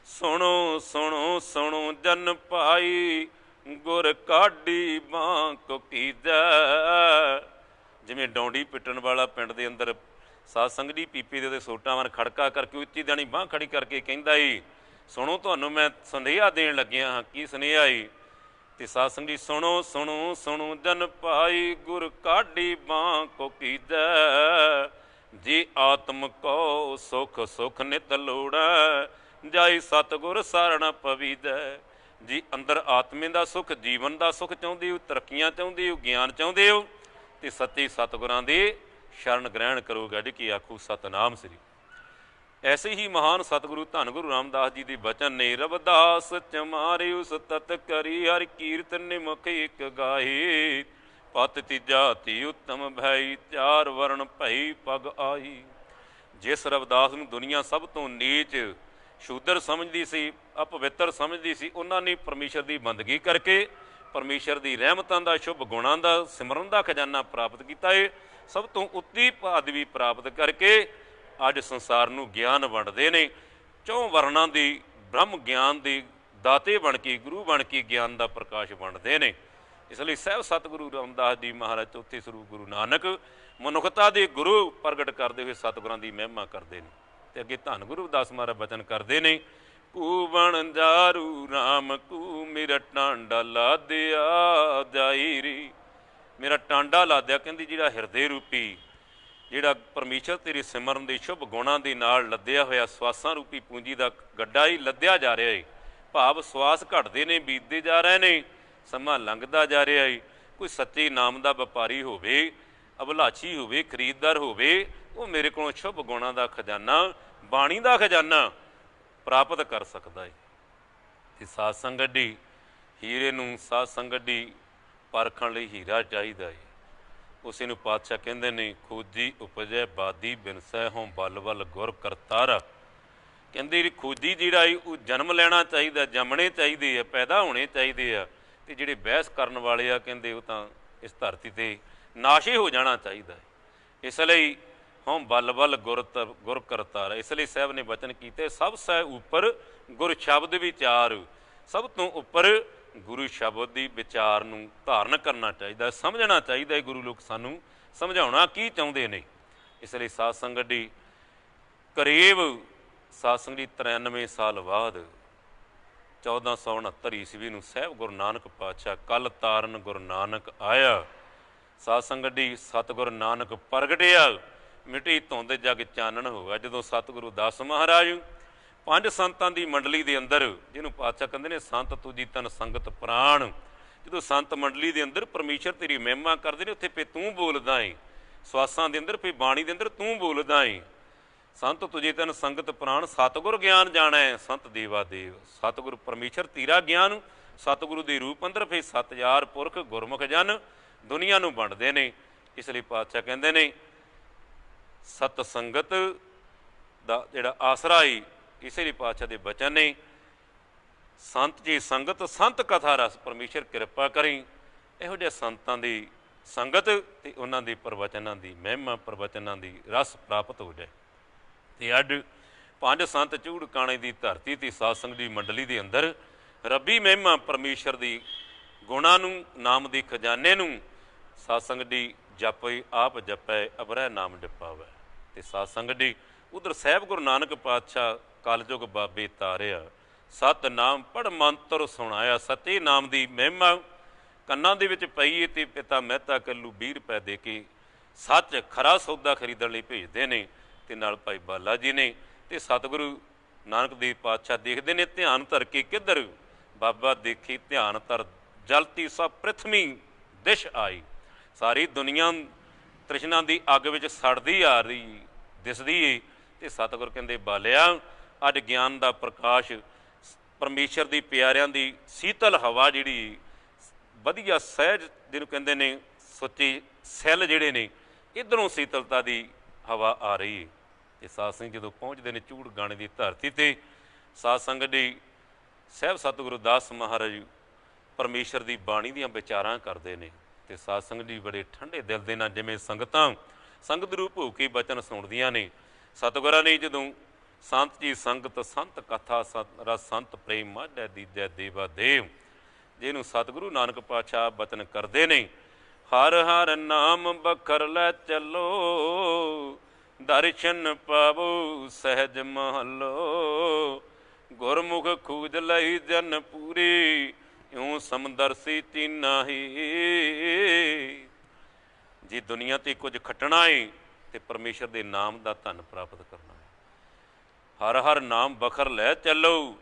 ਸੁਣੋ ਸੁਣੋ ਸੁਣੋ ਜਨ ਭਾਈ, ਗੁਰ ਕਾਢੀ ਬਾਂਹ ਕੋ ਕੀਜੈ। ਜਿਵੇਂ ਡੌਂਡੀ ਪਿੱਟਣ ਵਾਲਾ ਪਿੰਡ ਦੇ ਅੰਦਰ ਸਾਧ ਸੰਗਤ ਦੀ ਪੀਪੇ ਦੇ ਉੱਤੇ ਸੋਟਾਂ ਵਾਰ ਖੜਕਾ ਕਰਕੇ ਉੱਚੀ ਦਾਣੀ ਬਾਂਹ ਖੜੀ ਕਰਕੇ ਕਹਿੰਦਾ ਏ, ਸੁਣੋ ਤੁਹਾਨੂੰ ਮੈਂ ਸੁਨੇਹਾ ਦੇਣ ਲੱਗਿਆ ਹਾਂ। ਕੀ ਸੁਨੇਹਾ ਏ? ਤੇ ਸਾਧ ਸੰਗਤ ਜੀ ਸੁਣੋ ਸੁਣੋ ਸੁਣੋ ਜਨ ਭਾਈ, ਗੁਰ ਕਾਢੀ ਬਾਂਹ ਕੋ ਕੀਜੈ। ਜੀ ਆਤਮ ਕੋ ਸੁਖ ਸੁਖ ਨਿਤ ਲੋੜੈ, ਜਾਈ ਸਤਿਗੁਰ ਸਰਣ ਪਵੀਜੈ। ਜੀ ਅੰਦਰ ਆਤਮੇ ਦਾ ਸੁਖ, ਜੀਵਨ ਦਾ ਸੁਖ ਚਾਹੁੰਦੇ ਹੋ, ਤਰੱਕੀਆਂ ਚਾਹੁੰਦੇ ਹੋ, ਗਿਆਨ ਚਾਹੁੰਦੇ ਹੋ, ਤੇ ਸੱਚੇ ਸਤਿਗੁਰਾਂ ਦੇ ਸ਼ਰਨ ਗ੍ਰਹਿਣ ਕਰੋ। ਗੱਡ ਕੀ ਆਖੂ ਸਤਨਾਮ ਸ੍ਰੀ। ਐਸੇ ਹੀ ਮਹਾਨ ਸਤਿਗੁਰੂ ਧੰਨ ਗੁਰੂ ਰਾਮਦਾਸ ਜੀ ਦੇ ਬਚਨ ਨੇ, ਰਵਿਦਾਸ ਚਮਾਰੇ ਉਸ ਤਤ ਕਰੀ ਹਰਿ ਕੀਰਤਨ ਨਿਮਖ ਇੱਕ ਗਾਏ, ਪਤ ਤੀਜਾ ਤੀ ਉੱਤਮ ਭਈ ਚਾਰ ਵਰਣ ਭਈ ਪਗ ਆਈ। ਜਿਸ ਰਵਿਦਾਸ ਨੂੰ ਦੁਨੀਆ ਸਭ ਤੋਂ ਨੀਚ ਸ਼ੂਦਰ ਸਮਝਦੀ ਸੀ, ਅਪਵਿੱਤਰ ਸਮਝਦੀ ਸੀ, ਉਹਨਾਂ ਨੇ ਪਰਮੇਸ਼ਰ ਦੀ ਬੰਦਗੀ ਕਰਕੇ ਪਰਮੇਸ਼ਰ ਦੀ ਰਹਿਮਤਾਂ ਦਾ, ਸ਼ੁਭ ਗੁਣਾਂ ਦਾ, ਸਿਮਰਨ ਦਾ ਖਜ਼ਾਨਾ ਪ੍ਰਾਪਤ ਕੀਤਾ ਹੈ। ਸਭ ਤੋਂ ਉੱਤੀ ਪਦਵੀ ਪ੍ਰਾਪਤ ਕਰਕੇ ਅੱਜ ਸੰਸਾਰ ਨੂੰ ਗਿਆਨ ਵੰਡਦੇ ਨੇ। ਚੌਂ ਵਰਨਾਂ ਦੀ ਬ੍ਰਹਮ ਗਿਆਨ ਦੀ ਦਾਤੇ ਬਣ ਕੇ, ਗੁਰੂ ਬਣ ਕੇ ਗਿਆਨ ਦਾ ਪ੍ਰਕਾਸ਼ ਵੰਡਦੇ ਨੇ। ਇਸ ਲਈ ਸਾਹਿਬ ਸਤਿਗੁਰੂ ਰਾਮਦਾਸ ਜੀ ਮਹਾਰਾਜ ਚੌਥੇ ਸਰੂਪ ਗੁਰੂ ਨਾਨਕ ਮਨੁੱਖਤਾ ਦੇ ਗੁਰੂ ਪ੍ਰਗਟ ਕਰਦੇ ਹੋਏ ਸਤਿਗੁਰਾਂ ਦੀ ਮਹਿਮਾ ਕਰਦੇ ਨੇ। ਤੇ ਅੱਗੇ ਧੰਨ ਗੁਰੂ ਰਵਿਦਾਸ ਮਹਾਰਾਜ ਬਚਨ ਕਰਦੇ ਨੇ, ਕੂਵਣ ਜਾਰੂ ਰਾਮ ਕੂ ਮੇਰਾ ਟਾਂਡਾ ਲਾਦਿਆ ਜਾਈ ਰੀ। ਮੇਰਾ ਟਾਂਡਾ ਲਾਦਿਆ, ਕਹਿੰਦੀ ਜਿਹੜਾ ਹਿਰਦੇ ਰੂਪੀ, ਜਿਹੜਾ ਪਰਮੇਸ਼ਰ ਤੇਰੇ ਸਿਮਰਨ ਦੇ ਸ਼ੁਭ ਗੁਣਾਂ ਦੇ ਨਾਲ ਲੱਦਿਆ ਹੋਇਆ ਸਵਾਸਾਂ ਰੂਪੀ ਪੂੰਜੀ ਦਾ ਗੱਡਾ ਹੀ ਲੱਦਿਆ ਜਾ ਰਿਹਾ ਹੈ। ਭਾਵ ਸਵਾਸ ਘਟਦੇ ਨੇ, ਬੀਤਦੇ ਜਾ ਰਹੇ ਨੇ, ਸਮਾਂ ਲੰਘਦਾ ਜਾ ਰਿਹਾ ਹੈ। ਕੋਈ ਸੱਚੇ ਨਾਮ ਦਾ ਵਪਾਰੀ ਹੋਵੇ, ਅਭਿਲਾਸ਼ੀ ਹੋਵੇ, ਖਰੀਦਦਾਰ ਹੋਵੇ, ਉਹ ਮੇਰੇ ਕੋਲੋਂ ਸ਼ੁਭ ਗੁਣਾਂ ਦਾ ਖਜ਼ਾਨਾ, ਬਾਣੀ ਦਾ ਖਜ਼ਾਨਾ ਪ੍ਰਾਪਤ ਕਰ ਸਕਦਾ ਹੈ। ਤੇ ਸਾਧ ਸੰਗਤ ਦੀ ਹੀਰੇ ਨੂੰ, ਸਾਧ ਸੰਗਤ ਦੀ ਪਰਖਣ ਲਈ ਹੀਰਾ ਚਾਹੀਦਾ ਹੈ। ਉਸੇ ਨੂੰ ਪਾਤਸ਼ਾਹ ਕਹਿੰਦੇ ਨੇ, ਖੋਜੀ ਉਪਜੈ ਬਾਦੀ ਬਿਨਸੈ ਹੋਂ ਬਲ ਬਲ ਗੁਰ ਕਰਤਾਰਾ। ਕਹਿੰਦੇ ਖੋਜੀ ਜਿਹੜਾ ਹੈ ਉਹ ਜਨਮ ਲੈਣਾ ਚਾਹੀਦਾ, ਜੰਮਣੇ ਚਾਹੀਦੇ ਆ, ਪੈਦਾ ਹੋਣੇ ਚਾਹੀਦੇ ਆ। ਤੇ ਜਿਹੜੇ ਬਹਿਸ ਕਰਨ ਵਾਲੇ ਆ, ਕਹਿੰਦੇ ਉਹ ਤਾਂ ਇਸ ਧਰਤੀ 'ਤੇ ਨਾਸ਼ ਹੀ ਹੋ ਜਾਣਾ ਚਾਹੀਦਾ ਹੈ। ਇਸ ਲਈ ਹੋਂ ਬਲ ਬਲ ਗੁਰ ਕਰਤਾਰਾ। ਇਸ ਲਈ ਸਾਹਿਬ ਨੇ ਬਚਨ ਕੀਤੇ, ਸਭ ਸੈ ਉੱਪਰ ਗੁਰ ਸ਼ਬਦ ਵਿਚਾਰ। ਸਭ ਤੋਂ ਉੱਪਰ ਗੁਰੂ ਸ਼ਬਦ ਦੀ ਵਿਚਾਰ ਨੂੰ ਧਾਰਨ ਕਰਨਾ ਚਾਹੀਦਾ, ਸਮਝਣਾ ਚਾਹੀਦਾ। ਗੁਰੂ ਲੋਕ ਸਾਨੂੰ ਸਮਝਾਉਣਾ ਕੀ ਚਾਹੁੰਦੇ ਨੇ। ਇਸ ਲਈ ਸਾਧ ਸੰਗਤ ਦੀ ਕਰੀਬ ਸਾਧ ਸੰਗਤ ਦੀ 93 ਸਾਲ ਬਾਅਦ 1469 ਈਸਵੀ ਨੂੰ ਸਾਹਿਬ ਗੁਰੂ ਨਾਨਕ ਪਾਤਸ਼ਾਹ ਕੱਲ ਤਾਰਨ ਗੁਰੂ ਨਾਨਕ ਆਇਆ। ਸਾਧ ਸੰਗਤ ਦੀ ਸਤਿਗੁਰੂ ਨਾਨਕ ਪ੍ਰਗਟਿਆ, ਮਿੱਟੀ ਧੁੰਦ ਜਗ ਚਾਨਣ ਹੋਇਆ। ਜਦੋਂ ਸਤਿਗੁਰੂ ਦਾਸ ਮਹਾਰਾਜ ਪੰਜ ਸੰਤਾਂ ਦੀ ਮੰਡਲੀ ਦੇ ਅੰਦਰ, ਜਿਹਨੂੰ ਪਾਤਸ਼ਾਹ ਕਹਿੰਦੇ ਨੇ ਸੰਤ ਤੁਜੀ ਤਨ ਸੰਗਤ ਪ੍ਰਾਣ, ਜਦੋਂ ਸੰਤ ਮੰਡਲੀ ਦੇ ਅੰਦਰ ਪਰਮੇਸ਼ਰ ਤੇਰੀ ਮਹਿਮਾ ਕਰਦੇ ਨੇ, ਉੱਥੇ ਫੇ ਤੂੰ ਬੋਲਦਾ ਏ। ਸਵਾਸਾਂ ਦੇ ਅੰਦਰ ਫੇ ਬਾਣੀ ਦੇ ਅੰਦਰ ਤੂੰ ਬੋਲਦਾ ਏ। ਸੰਤ ਤੁਜੇ ਤਨ ਸੰਗਤ ਪ੍ਰਾਣ, ਸਤਿਗੁਰ ਗਿਆਨ ਜਾਣੈ ਸੰਤ ਦੇਵਾ ਦੇਵ। ਸਤਿਗੁਰ ਪਰਮੇਸ਼ਰ ਤੀਰਾ ਗਿਆਨ, ਸਤਿਗੁਰੂ ਦੇ ਰੂਪ ਅੰਦਰ ਫੇ 7000 ਪੁਰਖ ਗੁਰਮੁਖ ਜਨ ਦੁਨੀਆ ਨੂੰ ਵੰਡਦੇ ਨੇ। ਇਸ ਲਈ ਪਾਤਸ਼ਾਹ ਕਹਿੰਦੇ ਨੇ ਸਤ ਸੰਗਤ ਦਾ ਜਿਹੜਾ ਆਸਰਾ ਈ, ਇਸੇ ਲਈ ਪਾਤਸ਼ਾਹ ਦੇ ਬਚਨ ਨੇ, ਸੰਤ ਜੀ ਸੰਗਤ ਸੰਤ ਕਥਾ ਰਸ, ਪਰਮੇਸ਼ਰ ਕਿਰਪਾ ਕਰੀ ਇਹੋ ਜਿਹੇ ਸੰਤਾਂ ਦੀ ਸੰਗਤ ਤੇ ਉਹਨਾਂ ਦੇ ਪ੍ਰਵਚਨਾਂ ਦੀ ਮਹਿਮਾ, ਪ੍ਰਵਚਨਾਂ ਦੀ ਰਸ ਪ੍ਰਾਪਤ ਹੋ ਜਾਏ। ਤੇ ਅੱਜ ਪੰਜ ਸੰਤ ਚੂੜਕਾਣੇ ਦੀ ਧਰਤੀ ਤੇ ਸਾਧ ਸੰਗਤ ਦੀ ਮੰਡਲੀ ਦੇ ਅੰਦਰ ਰੱਬੀ ਮਹਿਮਾ ਪਰਮੇਸ਼ਰ ਦੀ ਗੁਣਾਂ ਨੂੰ, ਨਾਮ ਦੇ ਖਜ਼ਾਨੇ ਨੂੰ ਸਾਧ ਸੰਗਤ ਦੀ ਜਪੇ, ਆਪ ਜਪੈ ਅਬਰੈ ਨਾਮ ਜਪਾਵੈ। ਤੇ ਸਾਧ ਸੰਗਤ ਦੀ ਉਧਰ ਸਾਹਿਬ ਗੁਰੂ ਨਾਨਕ ਪਾਤਸ਼ਾਹ ਕਲਯੁਗ ਬਾਬੇ ਤਾਰਿਆ, ਸਤ ਨਾਮ ਪੜ ਮੰਤਰ ਸੁਣਾਇਆ। ਸੱਚੇ ਨਾਮ ਦੀ ਮਹਿਮਾ ਕੰਨਾਂ ਦੇ ਵਿੱਚ ਪਈ ਤੇ ਪਿਤਾ ਮਹਿਤਾ ਕੱਲੂ 20 ਰੁਪਏ ਦੇ ਕੇ ਸੱਚ ਖਰਾ ਸੌਦਾ ਖਰੀਦਣ ਲਈ ਭੇਜਦੇ ਨੇ। ਤੇ ਨਾਲ ਭਾਈ ਬਾਲਾ ਜੀ ਨੇ ਤੇ ਸਤਿਗੁਰੂ ਨਾਨਕ ਦੇਵ ਪਾਤਸ਼ਾਹ ਦੇਖਦੇ ਨੇ, ਧਿਆਨ ਧਰ ਕੇ ਕਿੱਧਰ ਬਾਬਾ ਦੇਖੀ ਧਿਆਨ ਧਰ ਜਲਤੀ ਸਭ ਪ੍ਰਿਥਵੀ ਦਿਸ਼ ਆਈ। ਸਾਰੀ ਦੁਨੀਆ ਤ੍ਰਿਸ਼ਨਾ ਦੀ ਅੱਗ ਵਿੱਚ ਸੜਦੀ ਆ ਰਹੀ ਦਿਸਦੀ ਏ। ਤੇ ਸਤਿਗੁਰ ਕਹਿੰਦੇ ਬਾਲਿਆ, ਅੱਜ ਗਿਆਨ ਦਾ ਪ੍ਰਕਾਸ਼, ਪਰਮੇਸ਼ਰ ਦੀ ਪਿਆਰਿਆਂ ਦੀ ਸੀਤਲ ਹਵਾ, ਜਿਹੜੀ ਵਧੀਆ ਸਹਿਜ ਜਿਹਨੂੰ ਕਹਿੰਦੇ ਨੇ ਸੁੱਚੀ ਸੈੱਲ ਜਿਹੜੇ ਨੇ, ਇੱਧਰੋਂ ਸੀਤਲਤਾ ਦੀ ਹਵਾ ਆ ਰਹੀ ਹੈ। ਤੇ ਸਾਧ ਸੰਗਤ ਜਦੋਂ ਪਹੁੰਚਦੇ ਨੇ ਚੂੜ ਗਾਣੇ ਦੀ ਧਰਤੀ 'ਤੇ, ਸਾਧ ਸੰਗਤ ਦੀ ਸਾਹਿਬ ਸਤਿਗੁਰੂ ਦਾਸ ਮਹਾਰਾਜ ਪਰਮੇਸ਼ਰ ਦੀ ਬਾਣੀ ਦੀਆਂ ਵਿਚਾਰਾਂ ਕਰਦੇ ਨੇ। ਤੇ ਸਾਧ ਸੰਗਤ ਜੀ ਬੜੇ ਠੰਡੇ ਦਿਲ ਦੇ ਨਾਲ, ਜਿਵੇਂ ਸੰਗਤਾਂ ਸੰਗਤ ਰੂਪ ਹੋ ਕੇ ਬਚਨ ਸੁਣਦੀਆਂ ਨੇ। ਸਤਿਗੁਰਾਂ ਨੇ ਜਦੋਂ ਸੰਤ ਜੀ ਸੰਗਤ ਸੰਤ ਕਥਾ ਰਸ ਸੰਤ ਪ੍ਰੇਮ ਮਾਝੈ ਦੀਜੈ ਦੇਵਾ ਦੇਵ, ਜਿਹਨੂੰ ਸਤਿਗੁਰੂ ਨਾਨਕ ਪਾਤਸ਼ਾਹ ਬਚਨ ਕਰਦੇ ਨੇ, ਹਰ ਹਰ ਨਾਮ ਬਖਰ ਲੈ ਚੱਲੋ, ਦਰਸ਼ਨ ਪਾਵੋ ਸਹਿਜ ਮਹਲੋ, ਗੁਰਮੁਖ ਖੂਜ ਲਈ ਜਨ ਪੂਰੀ, ਇਉਂ ਸਮਦਰਸੀ ਚੀਨਾਹੀ। ਜੇ ਦੁਨੀਆ 'ਤੇ ਕੁਝ ਖੱਟਣਾ ਏ ਤੇ ਪਰਮੇਸ਼ਰ ਦੇ ਨਾਮ ਦਾ ਧਨ ਪ੍ਰਾਪਤ ਕਰਨਾ ਹੈ। ਹਰ ਹਰ ਨਾਮ ਬਖਰ ਲੈ ਚੱਲੋ,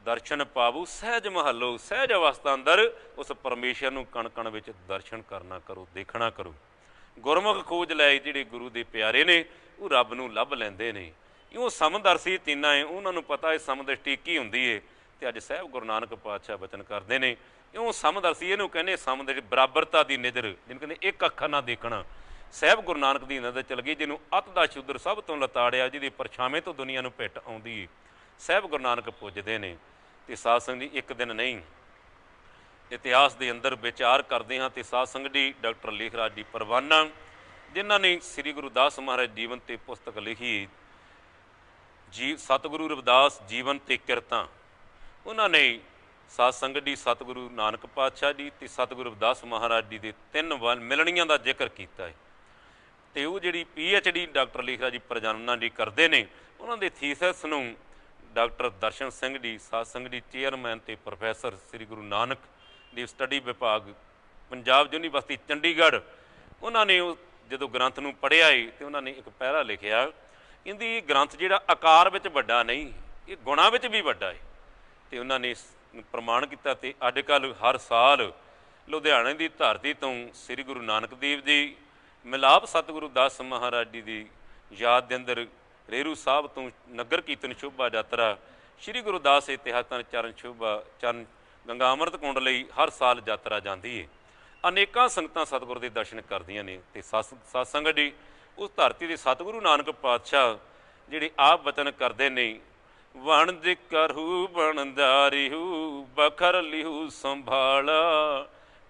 ਦਰਸ਼ਨ ਪਾਵੋ ਸਹਿਜ ਮਹੱਲੋ। ਸਹਿਜ ਅਵਸਥਾ ਅੰਦਰ ਉਸ ਪਰਮੇਸ਼ਰ ਨੂੰ ਕਣ ਕਣ ਵਿੱਚ ਦਰਸ਼ਨ ਕਰਨਾ ਕਰੋ, ਦੇਖਣਾ ਕਰੋ। ਗੁਰਮੁਖ ਖੋਜ ਲੈ, ਜਿਹੜੇ ਗੁਰੂ ਦੇ ਪਿਆਰੇ ਨੇ ਉਹ ਰੱਬ ਨੂੰ ਲੱਭ ਲੈਂਦੇ ਨੇ। ਉਹ ਸਮਦਰਸੀ ਤੀਨਾ ਹੈ, ਉਹਨਾਂ ਨੂੰ ਪਤਾ ਇਹ ਸਮਦ੍ਰਿਸ਼ਟੀ ਕੀ ਹੁੰਦੀ ਹੈ। ਤੇ ਅੱਜ ਸਾਹਿਬ ਗੁਰੂ ਨਾਨਕ ਪਾਤਸ਼ਾਹ ਬਚਨ ਕਰਦੇ ਨੇ, ਇਉਂ ਸਮਦਰਸੀ ਇਹਨੂੰ ਕਹਿੰਦੇ ਸਮਦ੍ਰਿਸ਼ਟੀ, ਬਰਾਬਰਤਾ ਦੀ ਨਜ਼ਰ, ਜਿਹਨੂੰ ਕਹਿੰਦੇ ਇੱਕ ਅੱਖਾਂ ਨਾਲ ਦੇਖਣਾ। ਸਾਹਿਬ ਗੁਰੂ ਨਾਨਕ ਦੀ ਨਜ਼ਰ ਚਲ ਗਈ, ਜਿਹਨੂੰ ਅਤ ਦਾ ਸ਼ੂਦਰ ਸਭ ਤੋਂ ਲਤਾੜਿਆ, ਜਿਹਦੇ ਪਰਛਾਵੇਂ ਤੋਂ ਦੁਨੀਆ ਨੂੰ ਭਿੱਟ ਆਉਂਦੀ ਹੈ, ਸਾਹਿਬ ਗੁਰੂ ਨਾਨਕ ਪੁੱਜਦੇ ਨੇ। ਤੇ ਸਾਧ ਸੰਗਤ ਜੀ ਇੱਕ ਦਿਨ ਨਹੀਂ, ਇਤਿਹਾਸ ਦੇ ਅੰਦਰ ਵਿਚਾਰ ਕਰਦੇ ਹਾਂ। ਤੇ ਸਾਧ ਸੰਗਤ ਜੀ ਡਾਕਟਰ ਲੇਖ ਰਾਜ ਜੀ ਪਰਵਾਨਾ, ਜਿਨ੍ਹਾਂ ਨੇ ਸ੍ਰੀ ਗੁਰੂ ਦਾਸ ਮਹਾਰਾਜ ਜੀਵਨ ਤੇ ਪੁਸਤਕ ਲਿਖੀ ਸਤਿਗੁਰੂ ਰਵਿਦਾਸ ਜੀਵਨ ਤੇ ਕਿਰਤਾਂ, ਉਹਨਾਂ ਨੇ ਸਾਧ ਸੰਗਤ ਜੀ ਸਤਿਗੁਰੂ ਨਾਨਕ ਪਾਤਸ਼ਾਹ ਜੀ ਤੇ ਸਤਿਗੁਰੂ ਰਵਿਦਾਸ ਮਹਾਰਾਜ ਜੀ ਦੇ 3 ਮਿਲਣੀਆਂ ਦਾ ਜ਼ਿਕਰ ਕੀਤਾ ਹੈ। ਤੇ ਉਹ ਜਿਹੜੀ PhD ਡਾਕਟਰ ਲੇਖ ਰਾਜ ਜੀ ਪਰਜਾਨਨਾ ਜੀ ਕਰਦੇ ਨੇ, ਉਹਨਾਂ ਦੇ ਥੀਸਿਸ ਨੂੰ ਡਾਕਟਰ ਦਰਸ਼ਨ ਸਿੰਘ ਜੀ ਸਾਧ ਸੰਗਤ ਜੀ ਚੇਅਰਮੈਨ ਤੇ ਪ੍ਰੋਫੈਸਰ ਸ੍ਰੀ ਗੁਰੂ ਨਾਨਕ ਦੇਵ ਸਟੱਡੀ ਵਿਭਾਗ ਪੰਜਾਬ ਯੂਨੀਵਰਸਿਟੀ ਚੰਡੀਗੜ੍ਹ, ਉਹਨਾਂ ਨੇ ਉਹ ਜਦੋਂ ਗ੍ਰੰਥ ਨੂੰ ਪੜ੍ਹਿਆ ਏ ਤੇ ਉਹਨਾਂ ਨੇ ਇੱਕ ਪਹਿਰਾ ਲਿਖਿਆ, ਕਹਿੰਦੀ ਇਹ ਗ੍ਰੰਥ ਜਿਹੜਾ ਆਕਾਰ ਵਿੱਚ ਵੱਡਾ ਨਹੀਂ, ਇਹ ਗੁਣਾਂ ਵਿੱਚ ਵੀ ਵੱਡਾ ਹੈ। ਤੇ ਉਹਨਾਂ ਨੇ ਪ੍ਰਮਾਣ ਕੀਤਾ। ਤੇ ਅੱਜ ਕੱਲ੍ਹ ਹਰ ਸਾਲ ਲੁਧਿਆਣੇ ਦੀ ਧਰਤੀ ਤੋਂ ਸ੍ਰੀ ਗੁਰੂ ਨਾਨਕ ਦੇਵ ਜੀ ਮਿਲਾਪ ਸਤਿਗੁਰੂ ਦਾਸ ਮਹਾਰਾਜ ਜੀ ਦੀ ਯਾਦ ਦੇ ਅੰਦਰ ਰੇਰੂ ਸਾਹਿਬ ਤੋਂ ਨਗਰ ਕੀਰਤਨ ਸ਼ੋਭਾ ਯਾਤਰਾ, ਸ੍ਰੀ ਗੁਰੂ ਦਾਸ ਇਤਿਹਾਸਨ ਚਰਨ ਸ਼ੋਭਾ ਚਰਨ ਗੰਗਾ ਅੰਮ੍ਰਿਤ ਕੁੰਡ ਲਈ ਹਰ ਸਾਲ ਯਾਤਰਾ ਜਾਂਦੀ ਹੈ। ਅਨੇਕਾਂ ਸੰਗਤਾਂ ਸਤਿਗੁਰੂ ਦੇ ਦਰਸ਼ਨ ਕਰਦੀਆਂ ਨੇ। ਤੇ ਸਤ ਸੰਗਤ ਜੀ ਉਸ ਧਰਤੀ ਦੇ ਸਤਿਗੁਰੂ ਨਾਨਕ ਪਾਤਸ਼ਾਹ ਜਿਹੜੇ ਆਪ ਵਚਨ ਕਰਦੇ ਨੇ, ਵਣਜ ਕਰਹੂ ਬਣਦਾਰੀਹੂ ਬਖਰ ਲਿਹੂ ਸੰਭਾਲਾ,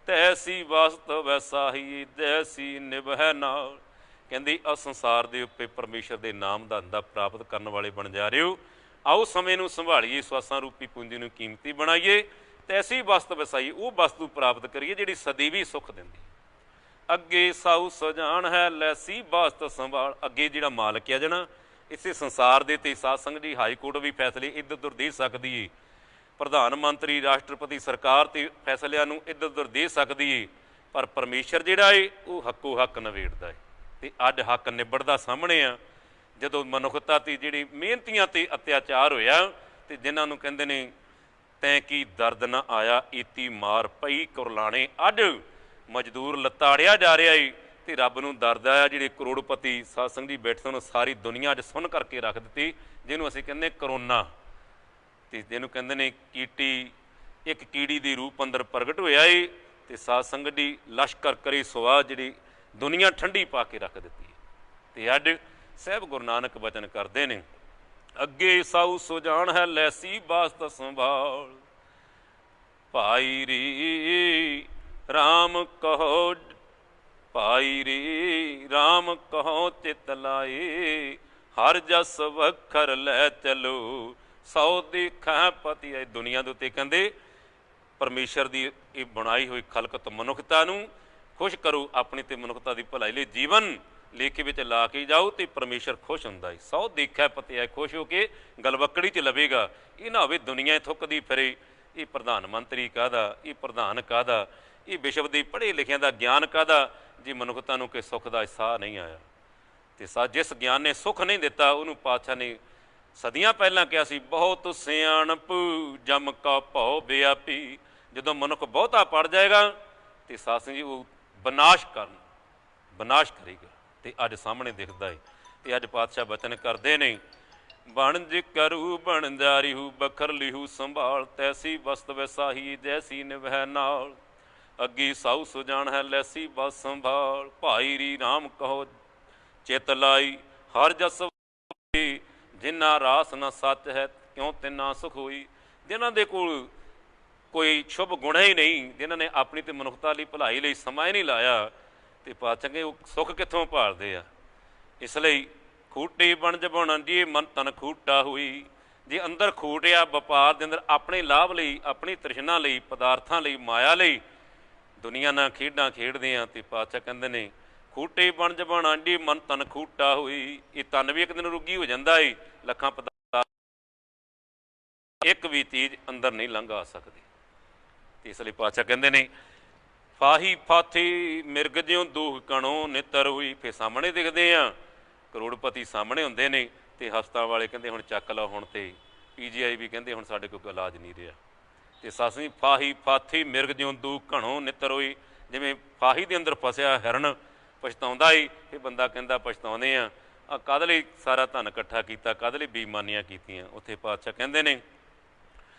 ਤੈਸੀ ਵਸਤ ਵੈਸਾਹੀ ਜੈਸੀ ਨਿਭੈ ਨਾਲ। ਕਹਿੰਦੀ ਆ ਸੰਸਾਰ ਦੇ ਉੱਤੇ ਪਰਮੇਸ਼ਰ ਦੇ ਨਾਮ ਦਾ ਧੰਦਾ ਪ੍ਰਾਪਤ ਕਰਨ ਵਾਲੇ ਬਣ ਜਾ ਰਹੇ ਹੋ, ਆਓ ਸਮੇਂ ਨੂੰ ਸੰਭਾਲੀਏ, ਸਵਾਸਾਂ ਰੂਪੀ ਪੂੰਜੀ ਨੂੰ ਕੀਮਤੀ ਬਣਾਈਏ, ਤੈਸੀ ਵਸਤ ਵਸਾਈ, ਉਹ ਵਸਤੂ ਪ੍ਰਾਪਤ ਕਰੀਏ ਜਿਹੜੀ ਸਦੀਵੀ ਸੁੱਖ ਦਿੰਦੀ। ਅੱਗੇ ਸਾਊ ਸਜਾਨ ਹੈ ਲੈਸੀ ਵਸਤ ਸੰਭਾਲ, ਅੱਗੇ ਜਿਹੜਾ ਮਾਲਕ ਆ ਜਣਾ ਇਸੇ ਸੰਸਾਰ ਦੇ ਤੇ ਸਾਧ ਸੰਗਤ ਜੀ ਹਾਈ ਕੋਰਟ ਵੀ ਫੈਸਲੇ ਇੱਧਰ ਉੱਧਰ ਦੇ ਸਕਦੀ ਏ, ਪ੍ਰਧਾਨ ਮੰਤਰੀ ਰਾਸ਼ਟਰਪਤੀ ਸਰਕਾਰ ਤੇ ਫੈਸਲਿਆਂ ਨੂੰ ਇੱਧਰ ਉੱਧਰ ਦੇ ਸਕਦੀ ਏ, ਪਰ ਪਰਮੇਸ਼ਰ ਜਿਹੜਾ ਏ ਉਹ ਹੱਕੋ ਹੱਕ ਨਿਬੇੜਦਾ ਏ। ਤੇ ਅੱਜ ਹੱਕ ਨਿਬੜਦਾ ਸਾਹਮਣੇ ਆ, ਜਦੋਂ ਮਨੁੱਖਤਾ ਤੇ ਜਿਹੜੀ ਮਿਹਨਤੀਆਂ ਤੇ ਅਤਿਆਚਾਰ ਹੋਇਆ, ਤੇ ਜਿਨ੍ਹਾਂ ਨੂੰ ਕਹਿੰਦੇ ਨੇ ਤੈਂ ਕੀ ਦਰਦ ਨਾ ਆਇਆ ਈਤੀ ਮਾਰ ਪਈ ਕੁਰਲਾਣੇ, ਅੱਜ ਮਜ਼ਦੂਰ ਲਤਾੜਿਆ ਜਾ ਰਿਹਾ ਏ ਤੇ ਰੱਬ ਨੂੰ ਦਰਦ ਆਇਆ। ਜਿਹੜੇ ਕਰੋੜਪਤੀ ਸਾਧ ਸੰਗਤ ਜੀ ਬੈਠੇ ਸਨ, ਸਾਰੀ ਦੁਨੀਆ 'ਚ ਸੁੰਨ ਕਰਕੇ ਰੱਖ ਦਿੱਤੀ, ਜਿਹਨੂੰ ਅਸੀਂ ਕਹਿੰਦੇ ਕਰੋਨਾ, ਤੇ ਜਿਹਨੂੰ ਕਹਿੰਦੇ ਨੇ ਕੀਟੀ, ਇੱਕ ਕੀੜੀ ਦੇ ਰੂਪ ਅੰਦਰ ਪ੍ਰਗਟ ਹੋਇਆ ਏ। ਤੇ ਸਾਧ ਸੰਗਤ ਜੀ ਲਸ਼ਕਰ ਕਰੀ ਸੁਆਹ ਜਿਹੜੀ ਦੁਨੀਆ ਠੰਡੀ ਪਾ ਕੇ ਰੱਖ ਦਿੱਤੀ ਹੈ। ਤੇ ਅੱਜ ਸਾਹਿਬ ਗੁਰੂ ਨਾਨਕ ਬਚਨ ਕਰਦੇ ਨੇ, ਅੱਗੇ ਸਾਊ ਸੁਜਾਨ ਹੈ ਲੈਸੀ ਬਾਸਤ ਸੰਭਾਲ, ਭਾਈ ਰੀ ਰਾਮ ਕਹੋ ਭਾਈ ਰੀ ਰਾਮ ਕਹੋ ਚਿਤ ਲਾਏ, ਹਰ ਜਸ ਵਖਰ ਲੈ ਚਲੋ ਸੌ ਦੇਖਾਂ ਪਤੀ। ਇਹ ਦੁਨੀਆ ਦੇ ਉੱਤੇ ਕਹਿੰਦੇ ਪਰਮੇਸ਼ਰ ਦੀ ਇਹ ਬਣਾਈ ਹੋਈ ਖਲਕਤ ਮਨੁੱਖਤਾ ਨੂੰ ਖੁਸ਼ ਕਰੋ, ਆਪਣੀ ਤੇ ਮਨੁੱਖਤਾ ਦੀ ਭਲਾਈ ਲਈ ਜੀਵਨ ਲੇਖੇ ਵਿੱਚ ਲਾ ਕੇ ਜਾਓ ਤੇ ਪਰਮੇਸ਼ਰ ਖੁਸ਼ ਹੁੰਦਾ ਹੈ। ਸੌ ਦੇਖਿਆ ਪਤਿਆ, ਖੁਸ਼ ਹੋ ਕੇ ਗਲਵੱਕੜੀ 'ਚ ਲਵੇਗਾ। ਇਹ ਨਾ ਹੋਵੇ ਦੁਨੀਆ ਥੁੱਕਦੀ ਫਿਰੇ, ਇਹ ਪ੍ਰਧਾਨ ਮੰਤਰੀ ਕਾਹਦਾ, ਇਹ ਪ੍ਰਧਾਨ ਕਾਹਦਾ, ਇਹ ਵਿਸ਼ਵ ਦੇ ਪੜ੍ਹੇ ਲਿਖਿਆਂ ਦਾ ਗਿਆਨ ਕਾਹਦਾ, ਜੇ ਮਨੁੱਖਤਾ ਨੂੰ ਕਿ ਸੁੱਖ ਦਾ ਅਹਿਸਾਸ ਨਹੀਂ ਆਇਆ। ਤੇ ਜਿਸ ਗਿਆਨ ਨੇ ਸੁੱਖ ਨਹੀਂ ਦਿੱਤਾ, ਉਹਨੂੰ ਪਾਤਸ਼ਾਹ ਨੇ ਸਦੀਆਂ ਪਹਿਲਾਂ ਕਿਹਾ ਸੀ, ਬਹੁਤ ਸਿਆਣਪ ਜਮ ਕਾ ਭਉ ਵਿਆਪੀ। ਜਦੋਂ ਮਨੁੱਖ ਬਹੁਤਾ ਪੜ ਜਾਏਗਾ ਤੇ ਸਾਧ ਸੰਗਤ ਜੀ ਉਹ ਵਿਨਾਸ਼ ਕਰੇਗਾ। ਤੇ ਅੱਜ ਸਾਹਮਣੇ ਦਿਖਦਾ ਹੈ। ਤੇ ਅੱਜ ਪਾਤਸ਼ਾਹ ਬਚਨ ਕਰਦੇ ਨੇ, ਬਣਜ ਕਰੂ ਬਣਜਾਰੀਹੂ ਬਖਰ ਲਿਹੂ ਸੰਭਾਲ, ਤੈਸੀ ਵਸਤ ਵੈਸਾਹੀ ਜੈਸੀ ਨਿਭੈ ਨਾਲ। ਅੱਗੀ ਸਾਊ ਸੁਜਾਨ ਹੈ ਲੈਸੀ ਬਸ ਸੰਭਾਲ, ਭਾਈ ਰੀ ਰਾਮ ਕਹੋ ਚਿਤ ਲਾਈ, ਹਰ ਜਸ ਜਿਨ੍ਹਾਂ ਰਾਸ ਨਾ ਸੱਚ ਹੈ ਕਿਉਂ ਤਿੰਨਾ ਸੁਖ ਹੋਈ। ਜਿਨ੍ਹਾਂ ਦੇ ਕੋਲ ਕੋਈ ਸ਼ੁਭ ਗੁਣ ਹੀ ਨਹੀਂ, ਜਿਨ੍ਹਾਂ ਨੇ ਆਪਣੀ ਤੇ ਮਨੁੱਖਤਾ ਲਈ ਭਲਾਈ ਲਈ ਸਮਾਂ ਹੀ ਨਹੀਂ ਲਾਇਆ, ਤੇ ਪਾਤਸ਼ਾਹ ਕਹਿੰਦੇ ਉਹ ਸੁੱਖ ਕਿੱਥੋਂ ਭਾਲਦੇ ਆ। ਇਸ ਲਈ ਖੂਟੀ ਬਣਜ ਬਣ ਜੀ ਮਨ ਤਨ ਖੂਟਾ ਹੋਈ। ਜੇ ਅੰਦਰ ਖੂਟ ਆ ਵਪਾਰ ਦੇ ਅੰਦਰ, ਆਪਣੇ ਲਾਭ ਲਈ, ਆਪਣੀ ਤ੍ਰਿਸ਼ਨਾ ਲਈ, ਪਦਾਰਥਾਂ ਲਈ, ਮਾਇਆ ਲਈ ਦੁਨੀਆ ਨਾਲ ਖੇਡਾਂ ਖੇਡਦੇ ਆ, ਤੇ ਪਾਤਸ਼ਾਹ ਕਹਿੰਦੇ ਨੇ ਖੂਟੇ ਬਣਜ ਬਣ ਜੀ ਮਨ ਤਨ ਖੂਟਾ ਹੋਈ। ਇਹ ਤਨ ਵੀ ਇੱਕ ਦਿਨ ਰੁੱਗੀ ਹੋ ਜਾਂਦਾ ਏ, ਲੱਖਾਂ ਪਦਾਰਥ ਇੱਕ ਵੀ ਚੀਜ਼ ਅੰਦਰ ਨਹੀਂ ਲੰਘ ਆ ਸਕਦੀ। ਤੇ ਇਸ ਲਈ ਪਾਤਸ਼ਾਹ ਕਹਿੰਦੇ ਨੇ ਫਾਹੀ ਫਾਥੀ ਮਿਰਗ ਜਿਉਂ ਦੂਖ ਕਣੋ ਨਿੱਤਰ ਹੋਈ। ਫਿਰ ਸਾਹਮਣੇ ਦਿਖਦੇ ਆ, ਕਰੋੜਪਤੀ ਸਾਹਮਣੇ ਹੁੰਦੇ ਨੇ, ਤੇ ਹਸਪਤਾਲ ਵਾਲੇ ਕਹਿੰਦੇ ਹੁਣ ਚੱਕ ਲਓ, ਹੁਣ ਤੇ PGI ਵੀ ਕਹਿੰਦੇ ਹੁਣ ਸਾਡੇ ਕੋਲ ਇਲਾਜ ਨਹੀਂ ਰਿਹਾ। ਤੇ ਸਾਸੀ ਫਾਹੀ ਫਾਥੀ ਮਿਰਗ ਜਿਉਂ ਦੂਖ ਘਣੋ ਨਿੱਤਰ ਹੋਈ। ਜਿਵੇਂ ਫਾਹੀ ਦੇ ਅੰਦਰ ਫਸਿਆ ਹਿਰਨ ਪਛਤਾਉਂਦਾ ਈ, ਇਹ ਬੰਦਾ ਕਹਿੰਦਾ ਪਛਤਾਉਂਦੇ ਆ, ਆ ਕਾਹਦੇ ਲਈ ਸਾਰਾ ਧਨ ਇਕੱਠਾ ਕੀਤਾ, ਕਾਹਦੇ ਲਈ ਬੇਈਮਾਨੀਆਂ ਕੀਤੀਆਂ। ਉੱਥੇ ਪਾਤਸ਼ਾਹ ਕਹਿੰਦੇ ਨੇ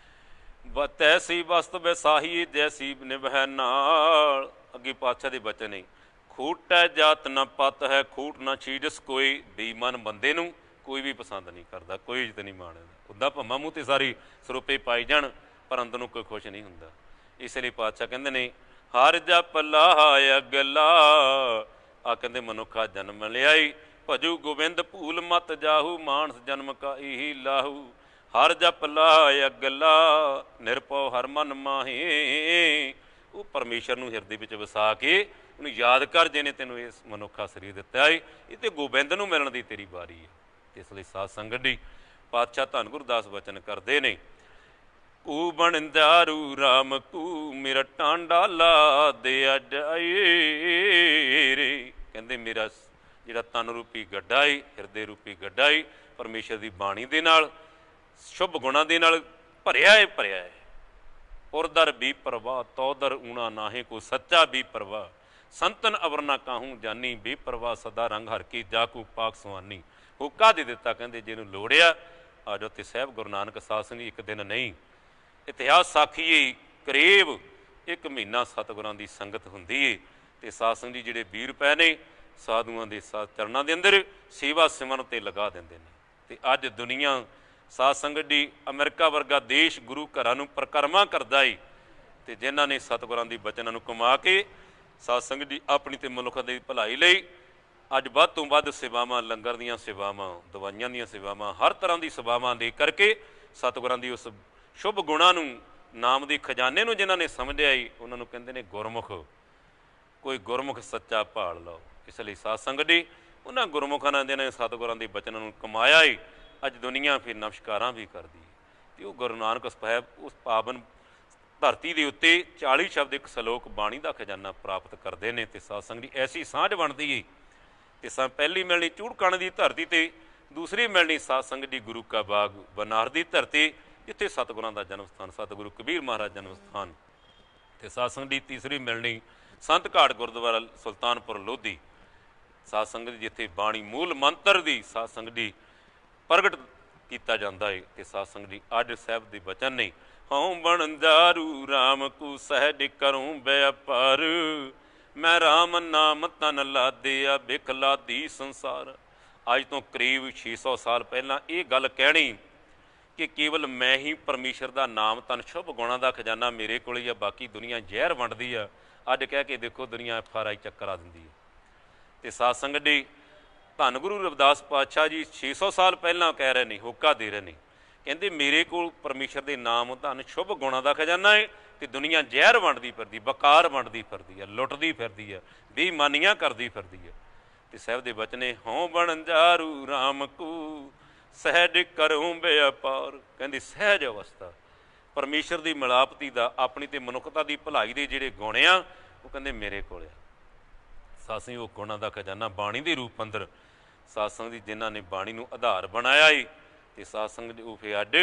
ਤੈਸੀ ਵਸਤ ਵਿਸਾਹੀ ਜੈਸੀ ਨਿਭੈ ਨਾਲ। ਅੱਗੇ ਪਾਤਸ਼ਾਹ ਦੇ ਬਚਨ ਨੇ ਖੂਟੈ ਜਾਤ ਨਾ ਪਤ ਹੈ ਖੂਟ ਨਾ ਚੀਜਸ ਕੋਈ। ਬੇਈਮਾਨ ਬੰਦੇ ਨੂੰ ਕੋਈ ਵੀ ਪਸੰਦ ਨਹੀਂ ਕਰਦਾ, ਕੋਈ ਇੱਜ਼ਤ ਨਹੀਂ ਮਾਣਦਾ। ਉੱਦਾਂ ਭੰਮਾ ਮੂੰਹ ਤੇ ਸਾਰੀ ਸਰੂਪੇ ਪਾਈ ਜਾਣ ਪਰ ਅੰਦਰ ਨੂੰ ਕੋਈ ਖੁਸ਼ ਨਹੀਂ ਹੁੰਦਾ। ਇਸ ਲਈ ਪਾਤਸ਼ਾਹ ਕਹਿੰਦੇ ਨੇ ਹਰ ਜਪ ਲਾਹ ਅਗਲਾ। ਆ ਕਹਿੰਦੇ ਮਨੁੱਖਾ ਜਨਮ ਲਿਆਈ ਭਜੂ ਗੋਬਿੰਦ ਭੂਲ ਮਤ ਜਾਹੂ ਮਾਨਸ ਜਨਮ ਕਾ ਇਹੀ ਲਾਹੂ। ਹਰ ਜਪ ਲਾਹ ਅਗਲਾ ਨਿਰਭਉ ਹਰ ਮਨ ਮਾਹੀ। ਉਹ ਪਰਮੇਸ਼ਰ ਨੂੰ ਹਿਰਦੇ ਵਿੱਚ ਵਸਾ ਕੇ ਉਹਨੂੰ ਯਾਦ ਕਰ, ਜਿਹਨੇ ਤੈਨੂੰ ਇਸ ਮਨੁੱਖਾ ਸਰੀਰ ਦਿੱਤਾ ਏ। ਇਹ ਤੇ ਗੋਬਿੰਦ ਨੂੰ ਮਿਲਣ ਦੀ ਤੇਰੀ ਵਾਰੀ ਹੈ। ਇਸ ਲਈ ਸਾਧ ਸੰਗਤ ਦੀ ਪਾਤਸ਼ਾਹ ਧੰਨ ਗੁਰਦਾਸ ਬਚਨ ਕਰਦੇ ਨੇ ਕੂ ਬਣਜਾਰੂ ਰਾਮ ਕੂ ਮੇਰਾ ਟਾਂਡਾ ਲਾ ਦੇ ਅਡਾਏ ਰੇ। ਕਹਿੰਦੇ ਮੇਰਾ ਜਿਹੜਾ ਤਨ ਰੂਪੀ ਗੱਡਾ ਏ, ਹਿਰਦੇ ਰੂਪੀ ਗੱਡਾ ਏ, ਪਰਮੇਸ਼ਰ ਦੀ ਬਾਣੀ ਦੇ ਨਾਲ ਸ਼ੁਭ ਗੁਣਾਂ ਦੇ ਨਾਲ ਭਰਿਆ ਏ, ਭਰਿਆ ਏ। ਉਰਦਰ ਵੀ ਪ੍ਰਵਾਹ ਤੌਦਰ ਊਣਾ ਨਾਹੇ ਕੋ ਸੱਚਾ ਵੀ ਪ੍ਰਵਾਹ। ਸੰਤਨ ਅਵਰ ਨਾ ਕਾਹੂੰ ਜਾਨੀ ਬੇਪਰਵਾਹ ਸਦਾ ਰੰਗ ਹਰ ਕੀ ਜਾਕੂ ਪਾਕ ਸੁਹਾਨੀ। ਹੋਕਾ ਦੇ ਦਿੱਤਾ ਕਹਿੰਦੇ ਜਿਹਨੂੰ ਲੋੜਿਆ ਆ ਜਾਓ। ਤੇ ਸਾਹਿਬ ਗੁਰੂ ਨਾਨਕ ਸਾਧ ਸੰਗਤ ਇੱਕ ਦਿਨ ਨਹੀਂ, ਇਤਿਹਾਸ ਸਾਖੀਏ ਕਰੀਬ 1 ਮਹੀਨਾ ਸਤਿਗੁਰਾਂ ਦੀ ਸੰਗਤ ਹੁੰਦੀ ਏ। ਤੇ ਸਾਧ ਸੰਗਤ ਜੀ ਜਿਹੜੇ ਵੀਰ ਪੈ ਨੇ ਸਾਧੂਆਂ ਦੇ ਚਰਨਾਂ ਦੇ ਅੰਦਰ ਸੇਵਾ ਸਿਮਰਨ ਤੇ ਲਗਾ ਦਿੰਦੇ ਨੇ। ਤੇ ਅੱਜ ਦੁਨੀਆ ਸਾਧ ਸੰਗਤ ਦੀ ਅਮਰੀਕਾ ਵਰਗਾ ਦੇਸ਼ ਗੁਰੂ ਘਰਾਂ ਨੂੰ ਪਰਿਕਰਮਾ ਕਰਦਾ ਏ। ਤੇ ਜਿਨ੍ਹਾਂ ਨੇ ਸਤਿਗੁਰਾਂ ਦੀ ਬਚਨਾਂ ਨੂੰ ਕਮਾ ਕੇ ਸਾਧ ਸੰਗਤ ਦੀ ਆਪਣੀ ਤੇ ਮਨੁੱਖਾਂ ਦੀ ਭਲਾਈ ਲਈ ਅੱਜ ਵੱਧ ਤੋਂ ਵੱਧ ਸੇਵਾਵਾਂ, ਲੰਗਰ ਦੀਆਂ ਸੇਵਾਵਾਂ, ਦਵਾਈਆਂ ਦੀਆਂ ਸੇਵਾਵਾਂ, ਹਰ ਤਰ੍ਹਾਂ ਦੀ ਸੇਵਾਵਾਂ ਦੇ ਕਰਕੇ ਸਤਿਗੁਰਾਂ ਦੀ ਉਸ ਸ਼ੁਭ ਗੁਣਾਂ ਨੂੰ, ਨਾਮ ਦੇ ਖਜ਼ਾਨੇ ਨੂੰ ਜਿਨ੍ਹਾਂ ਨੇ ਸਮਝਿਆ ਈ, ਉਹਨਾਂ ਨੂੰ ਕਹਿੰਦੇ ਨੇ ਗੁਰਮੁਖ। ਕੋਈ ਗੁਰਮੁਖ ਸੱਚਾ ਭਾਲ ਲਓ। ਇਸ ਲਈ ਸਾਧ ਸੰਗਤ ਦੀ ਉਹਨਾਂ ਗੁਰਮੁਖਾਂ ਨਾਲ ਜਿਹਨਾਂ ਨੇ ਸਤਿਗੁਰਾਂ ਦੇ ਬਚਨਾਂ ਨੂੰ ਕਮਾਇਆ ਈ, ਅੱਜ ਦੁਨੀਆ ਫਿਰ ਨਮਸਕਾਰਾਂ ਵੀ ਕਰਦੀ ਹੈ। ਅਤੇ ਉਹ ਗੁਰੂ ਨਾਨਕ ਸਾਹਿਬ ਉਸ ਪਾਵਨ ਧਰਤੀ ਦੇ ਉੱਤੇ 40 ਸ਼ਬਦ ਇੱਕ ਸਲੋਕ ਬਾਣੀ ਦਾ ਖਜ਼ਾਨਾ ਪ੍ਰਾਪਤ ਕਰਦੇ ਨੇ। ਅਤੇ ਸਾਧ ਸੰਗਤ ਦੀ ਐਸੀ ਸਾਂਝ ਬਣਦੀ ਏ। ਅਤੇ ਪਹਿਲੀ ਮਿਲਣੀ ਚੂੜਕਣ ਦੀ ਧਰਤੀ 'ਤੇ, ਦੂਸਰੀ ਮਿਲਣੀ ਸਾਧ ਸੰਗਤ ਦੀ ਗੁਰੂ ਕਾ ਬਾਗ ਬਨਾਰ ਦੀ ਧਰਤੀ ਜਿੱਥੇ ਸਤਿਗੁਰਾਂ ਦਾ ਜਨਮ ਸਥਾਨ, ਸਤਿਗੁਰੂ ਕਬੀਰ ਮਹਾਰਾਜ ਜਨਮ ਸਥਾਨ। ਅਤੇ ਸਾਧ ਸੰਗਤ ਦੀ ਤੀਸਰੀ ਮਿਲਣੀ ਸੰਤ ਘਾਟ ਗੁਰਦੁਆਰਾ ਸੁਲਤਾਨਪੁਰ ਲੋਧੀ। ਸਾਧ ਸੰਗਤ ਜਿੱਥੇ ਬਾਣੀ ਮੂਲ ਮੰਤਰ ਦੀ ਸਾਧ ਸੰਗਤ ਦੀ ਪ੍ਰਗਟ ਕੀਤਾ ਜਾਂਦਾ ਹੈ। ਅਤੇ ਸਾਧ ਸੰਗਤ ਦੀ ਅੱਜ ਸਾਹਿਬ ਦੇ ਬਚਨ ਨੇ ਹਉ ਬਣਜਾਰੂ ਰਾਮ ਕੂ ਸਹਿਜ ਕਰੂੰ ਬਿਆਪਾਰ। ਮੈਂ ਰਾਮ ਨਾਮ ਤਨ ਲਾਦਿਆ ਬਿਖ ਲਾਦੀ ਸੰਸਾਰ। ਅੱਜ ਤੋਂ ਕਰੀਬ 600 ਸਾਲ ਪਹਿਲਾਂ ਇਹ ਗੱਲ ਕਹਿਣੀ ਕਿ ਕੇਵਲ ਮੈਂ ਹੀ ਪਰਮੇਸ਼ਰ ਦਾ ਨਾਮ ਤਨ ਸ਼ੁਭ ਗੁਣਾਂ ਦਾ ਖਜ਼ਾਨਾ ਮੇਰੇ ਕੋਲ ਹੀ ਆ, ਬਾਕੀ ਦੁਨੀਆ ਜ਼ਹਿਰ ਵੰਡਦੀ ਆ। ਅੱਜ ਕਹਿ ਕੇ ਦੇਖੋ ਦੁਨੀਆ FRI ਚੱਕਰ ਆ ਦਿੰਦੀ ਹੈ। ਅਤੇ ਸਾਧ ਸੰਗਤ ਦੀ ਧੰਨ ਗੁਰੂ ਰਵਿਦਾਸ ਪਾਤਸ਼ਾਹ ਜੀ 600 ਸਾਲ ਪਹਿਲਾਂ ਕਹਿ ਰਹੇ ਨੇ, ਹੋਕਾ ਦੇ ਰਹੇ ਨੇ, ਕਹਿੰਦੇ ਮੇਰੇ ਕੋਲ ਪਰਮੇਸ਼ਰ ਦੇ ਨਾਮ ਧੰਨ ਸ਼ੁਭ ਗੁਣਾਂ ਦਾ ਖਜ਼ਾਨਾ ਹੈ। ਅਤੇ ਦੁਨੀਆ ਜ਼ਹਿਰ ਵੰਡਦੀ ਫਿਰਦੀ, ਬਕਾਰ ਵੰਡਦੀ ਫਿਰਦੀ ਹੈ, ਲੁੱਟਦੀ ਫਿਰਦੀ ਹੈ, ਬੇਈਮਾਨੀਆਂ ਕਰਦੀ ਫਿਰਦੀ ਹੈ। ਅਤੇ ਸਾਹਿਬ ਦੇ ਬਚਨੇ ਹਉ ਬਣਜਾਰੂ ਰਾਮ ਕੂ ਸਹਿਜ ਕਰੂੰ ਬਿਆਪਾਰ। ਕਹਿੰਦੇ ਸਹਿਜ ਅਵਸਥਾ ਪਰਮੇਸ਼ਰ ਦੀ ਮਿਲਾਪਤੀ ਦਾ, ਆਪਣੀ ਤੇ ਮਨੁੱਖਤਾ ਦੀ ਭਲਾਈ ਦੇ ਜਿਹੜੇ ਗੁਣ ਆ, ਉਹ ਕਹਿੰਦੇ ਮੇਰੇ ਕੋਲ ਆ। ਸਾਸੀ ਉਹ ਗੁਣਾਂ ਦਾ ਖਜ਼ਾਨਾ ਬਾਣੀ ਦੇ ਰੂਪ ਅੰਦਰ ਸਾਧ ਸੰਗਤ ਦੀ ਜਿਨ੍ਹਾਂ ਨੇ ਬਾਣੀ ਨੂੰ ਆਧਾਰ ਬਣਾਇਆ ਏ। ਅਤੇ ਸਾਧ ਸੰਗਤ ਉਹ ਫਿਰ ਅੱਡ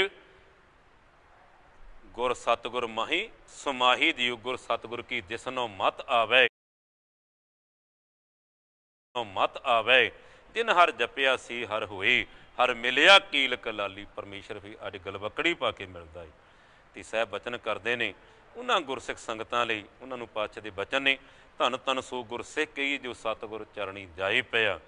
ਗੁਰ ਸਤਿਗੁਰ ਮਾਹੀ ਸਮਾਹੀ ਦਿਓ ਗੁਰ ਸਤਿਗੁਰ ਕੀ ਜਿਸਨੋਂ ਮਤ ਆਵੇ, ਮਤ ਆਵੇ ਜਿਨ ਹਰ ਜਪਿਆ ਸੀ ਹਰ ਹੋਏ, ਹਰ ਮਿਲਿਆ ਕੀਲ ਕਲਾਲੀ। ਪਰਮੇਸ਼ਰ ਵੀ ਅੱਜ ਗਲਵੱਕੜੀ ਪਾ ਕੇ ਮਿਲਦਾ ਏ। ਅਤੇ ਸਾਹਿਬ ਬਚਨ ਕਰਦੇ ਨੇ ਉਹਨਾਂ ਗੁਰਸਿੱਖ ਸੰਗਤਾਂ ਲਈ, ਉਹਨਾਂ ਨੂੰ ਪਾਤਸ਼ਾਹ ਦੇ ਬਚਨ ਨੇ ਧੰਨ ਧੰਨ ਸੋ ਗੁਰਸਿੱਖ ਕਹੀਏ ਜੋ ਸਤਿਗੁਰ ਚਰਣੀ ਜਾਏ ਪਿਆ।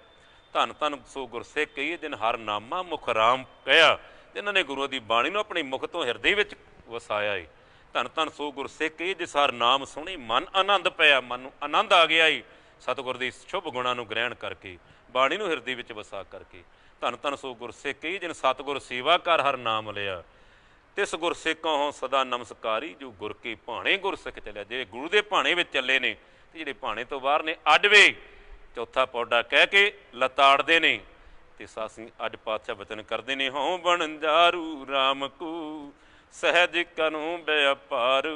ਧੰਨ ਧੰਨ ਸੋ ਗੁਰਸਿੱਖ ਕਹੀਏ ਜਿਨ ਹਰ ਨਾਮਾ ਮੁਖ ਰਾਮ ਕਹਿਆ। ਜਿਨ੍ਹਾਂ ਨੇ ਗੁਰੂ ਦੀ ਬਾਣੀ ਨੂੰ ਆਪਣੇ ਮੁਖ ਤੋਂ ਹਿਰਦੇ ਵਿੱਚ ਵਸਾਇਆ ਏ। ਧੰਨ ਧੰਨ ਸੋ ਗੁਰਸਿੱਖ ਕਹੀਏ ਜਿਸ ਹਰ ਨਾਮ ਸੁਣੀ ਮਨ ਆਨੰਦ ਪਿਆ। ਮਨ ਨੂੰ ਆਨੰਦ ਆ ਗਿਆ ਏ ਸਤਿਗੁਰ ਦੇ ਸ਼ੁਭ ਗੁਣਾਂ ਨੂੰ ਗ੍ਰਹਿਣ ਕਰਕੇ, ਬਾਣੀ ਨੂੰ ਹਿਰਦੇ ਵਿੱਚ ਵਸਾ ਕਰਕੇ। ਧੰਨ ਧੰਨ ਸੋ ਗੁਰਸਿੱਖ ਕਹੀਏ ਜਿਨ ਸਤਿਗੁਰ ਸੇਵਾ ਕਰ ਹਰ ਨਾਮ ਲਿਆ। ਤਿਸ ਗੁਰਸਿੱਖੋਂ ਹੋ ਸਦਾ ਨਮਸਕਾਰੀ ਜੋ ਗੁਰ ਕੇ ਭਾਣੇ ਗੁਰਸਿੱਖ ਚੱਲਿਆ। ਜਿਹੜੇ ਗੁਰੂ ਦੇ ਭਾਣੇ ਵਿੱਚ ਚੱਲੇ ਨੇ ਅਤੇ ਜਿਹੜੇ ਭਾਣੇ ਤੋਂ ਬਾਹਰ ਨੇ ਅੱਡਵੇ ਚੌਥਾ ਪੌਡਾ ਕਹਿ ਕੇ ਲਤਾੜਦੇ ਨੇ। ਅਤੇ ਸਾਸੀ ਅੱਜ ਪਾਤਸ਼ਾਹ ਬਚਨ ਕਰਦੇ ਨੇ ਹਉ ਬਣਜਾਰੂ ਰਾਮ ਕੂ ਸਹਿਜ ਕਰੂੰ ਬਿਆਪਾਰ।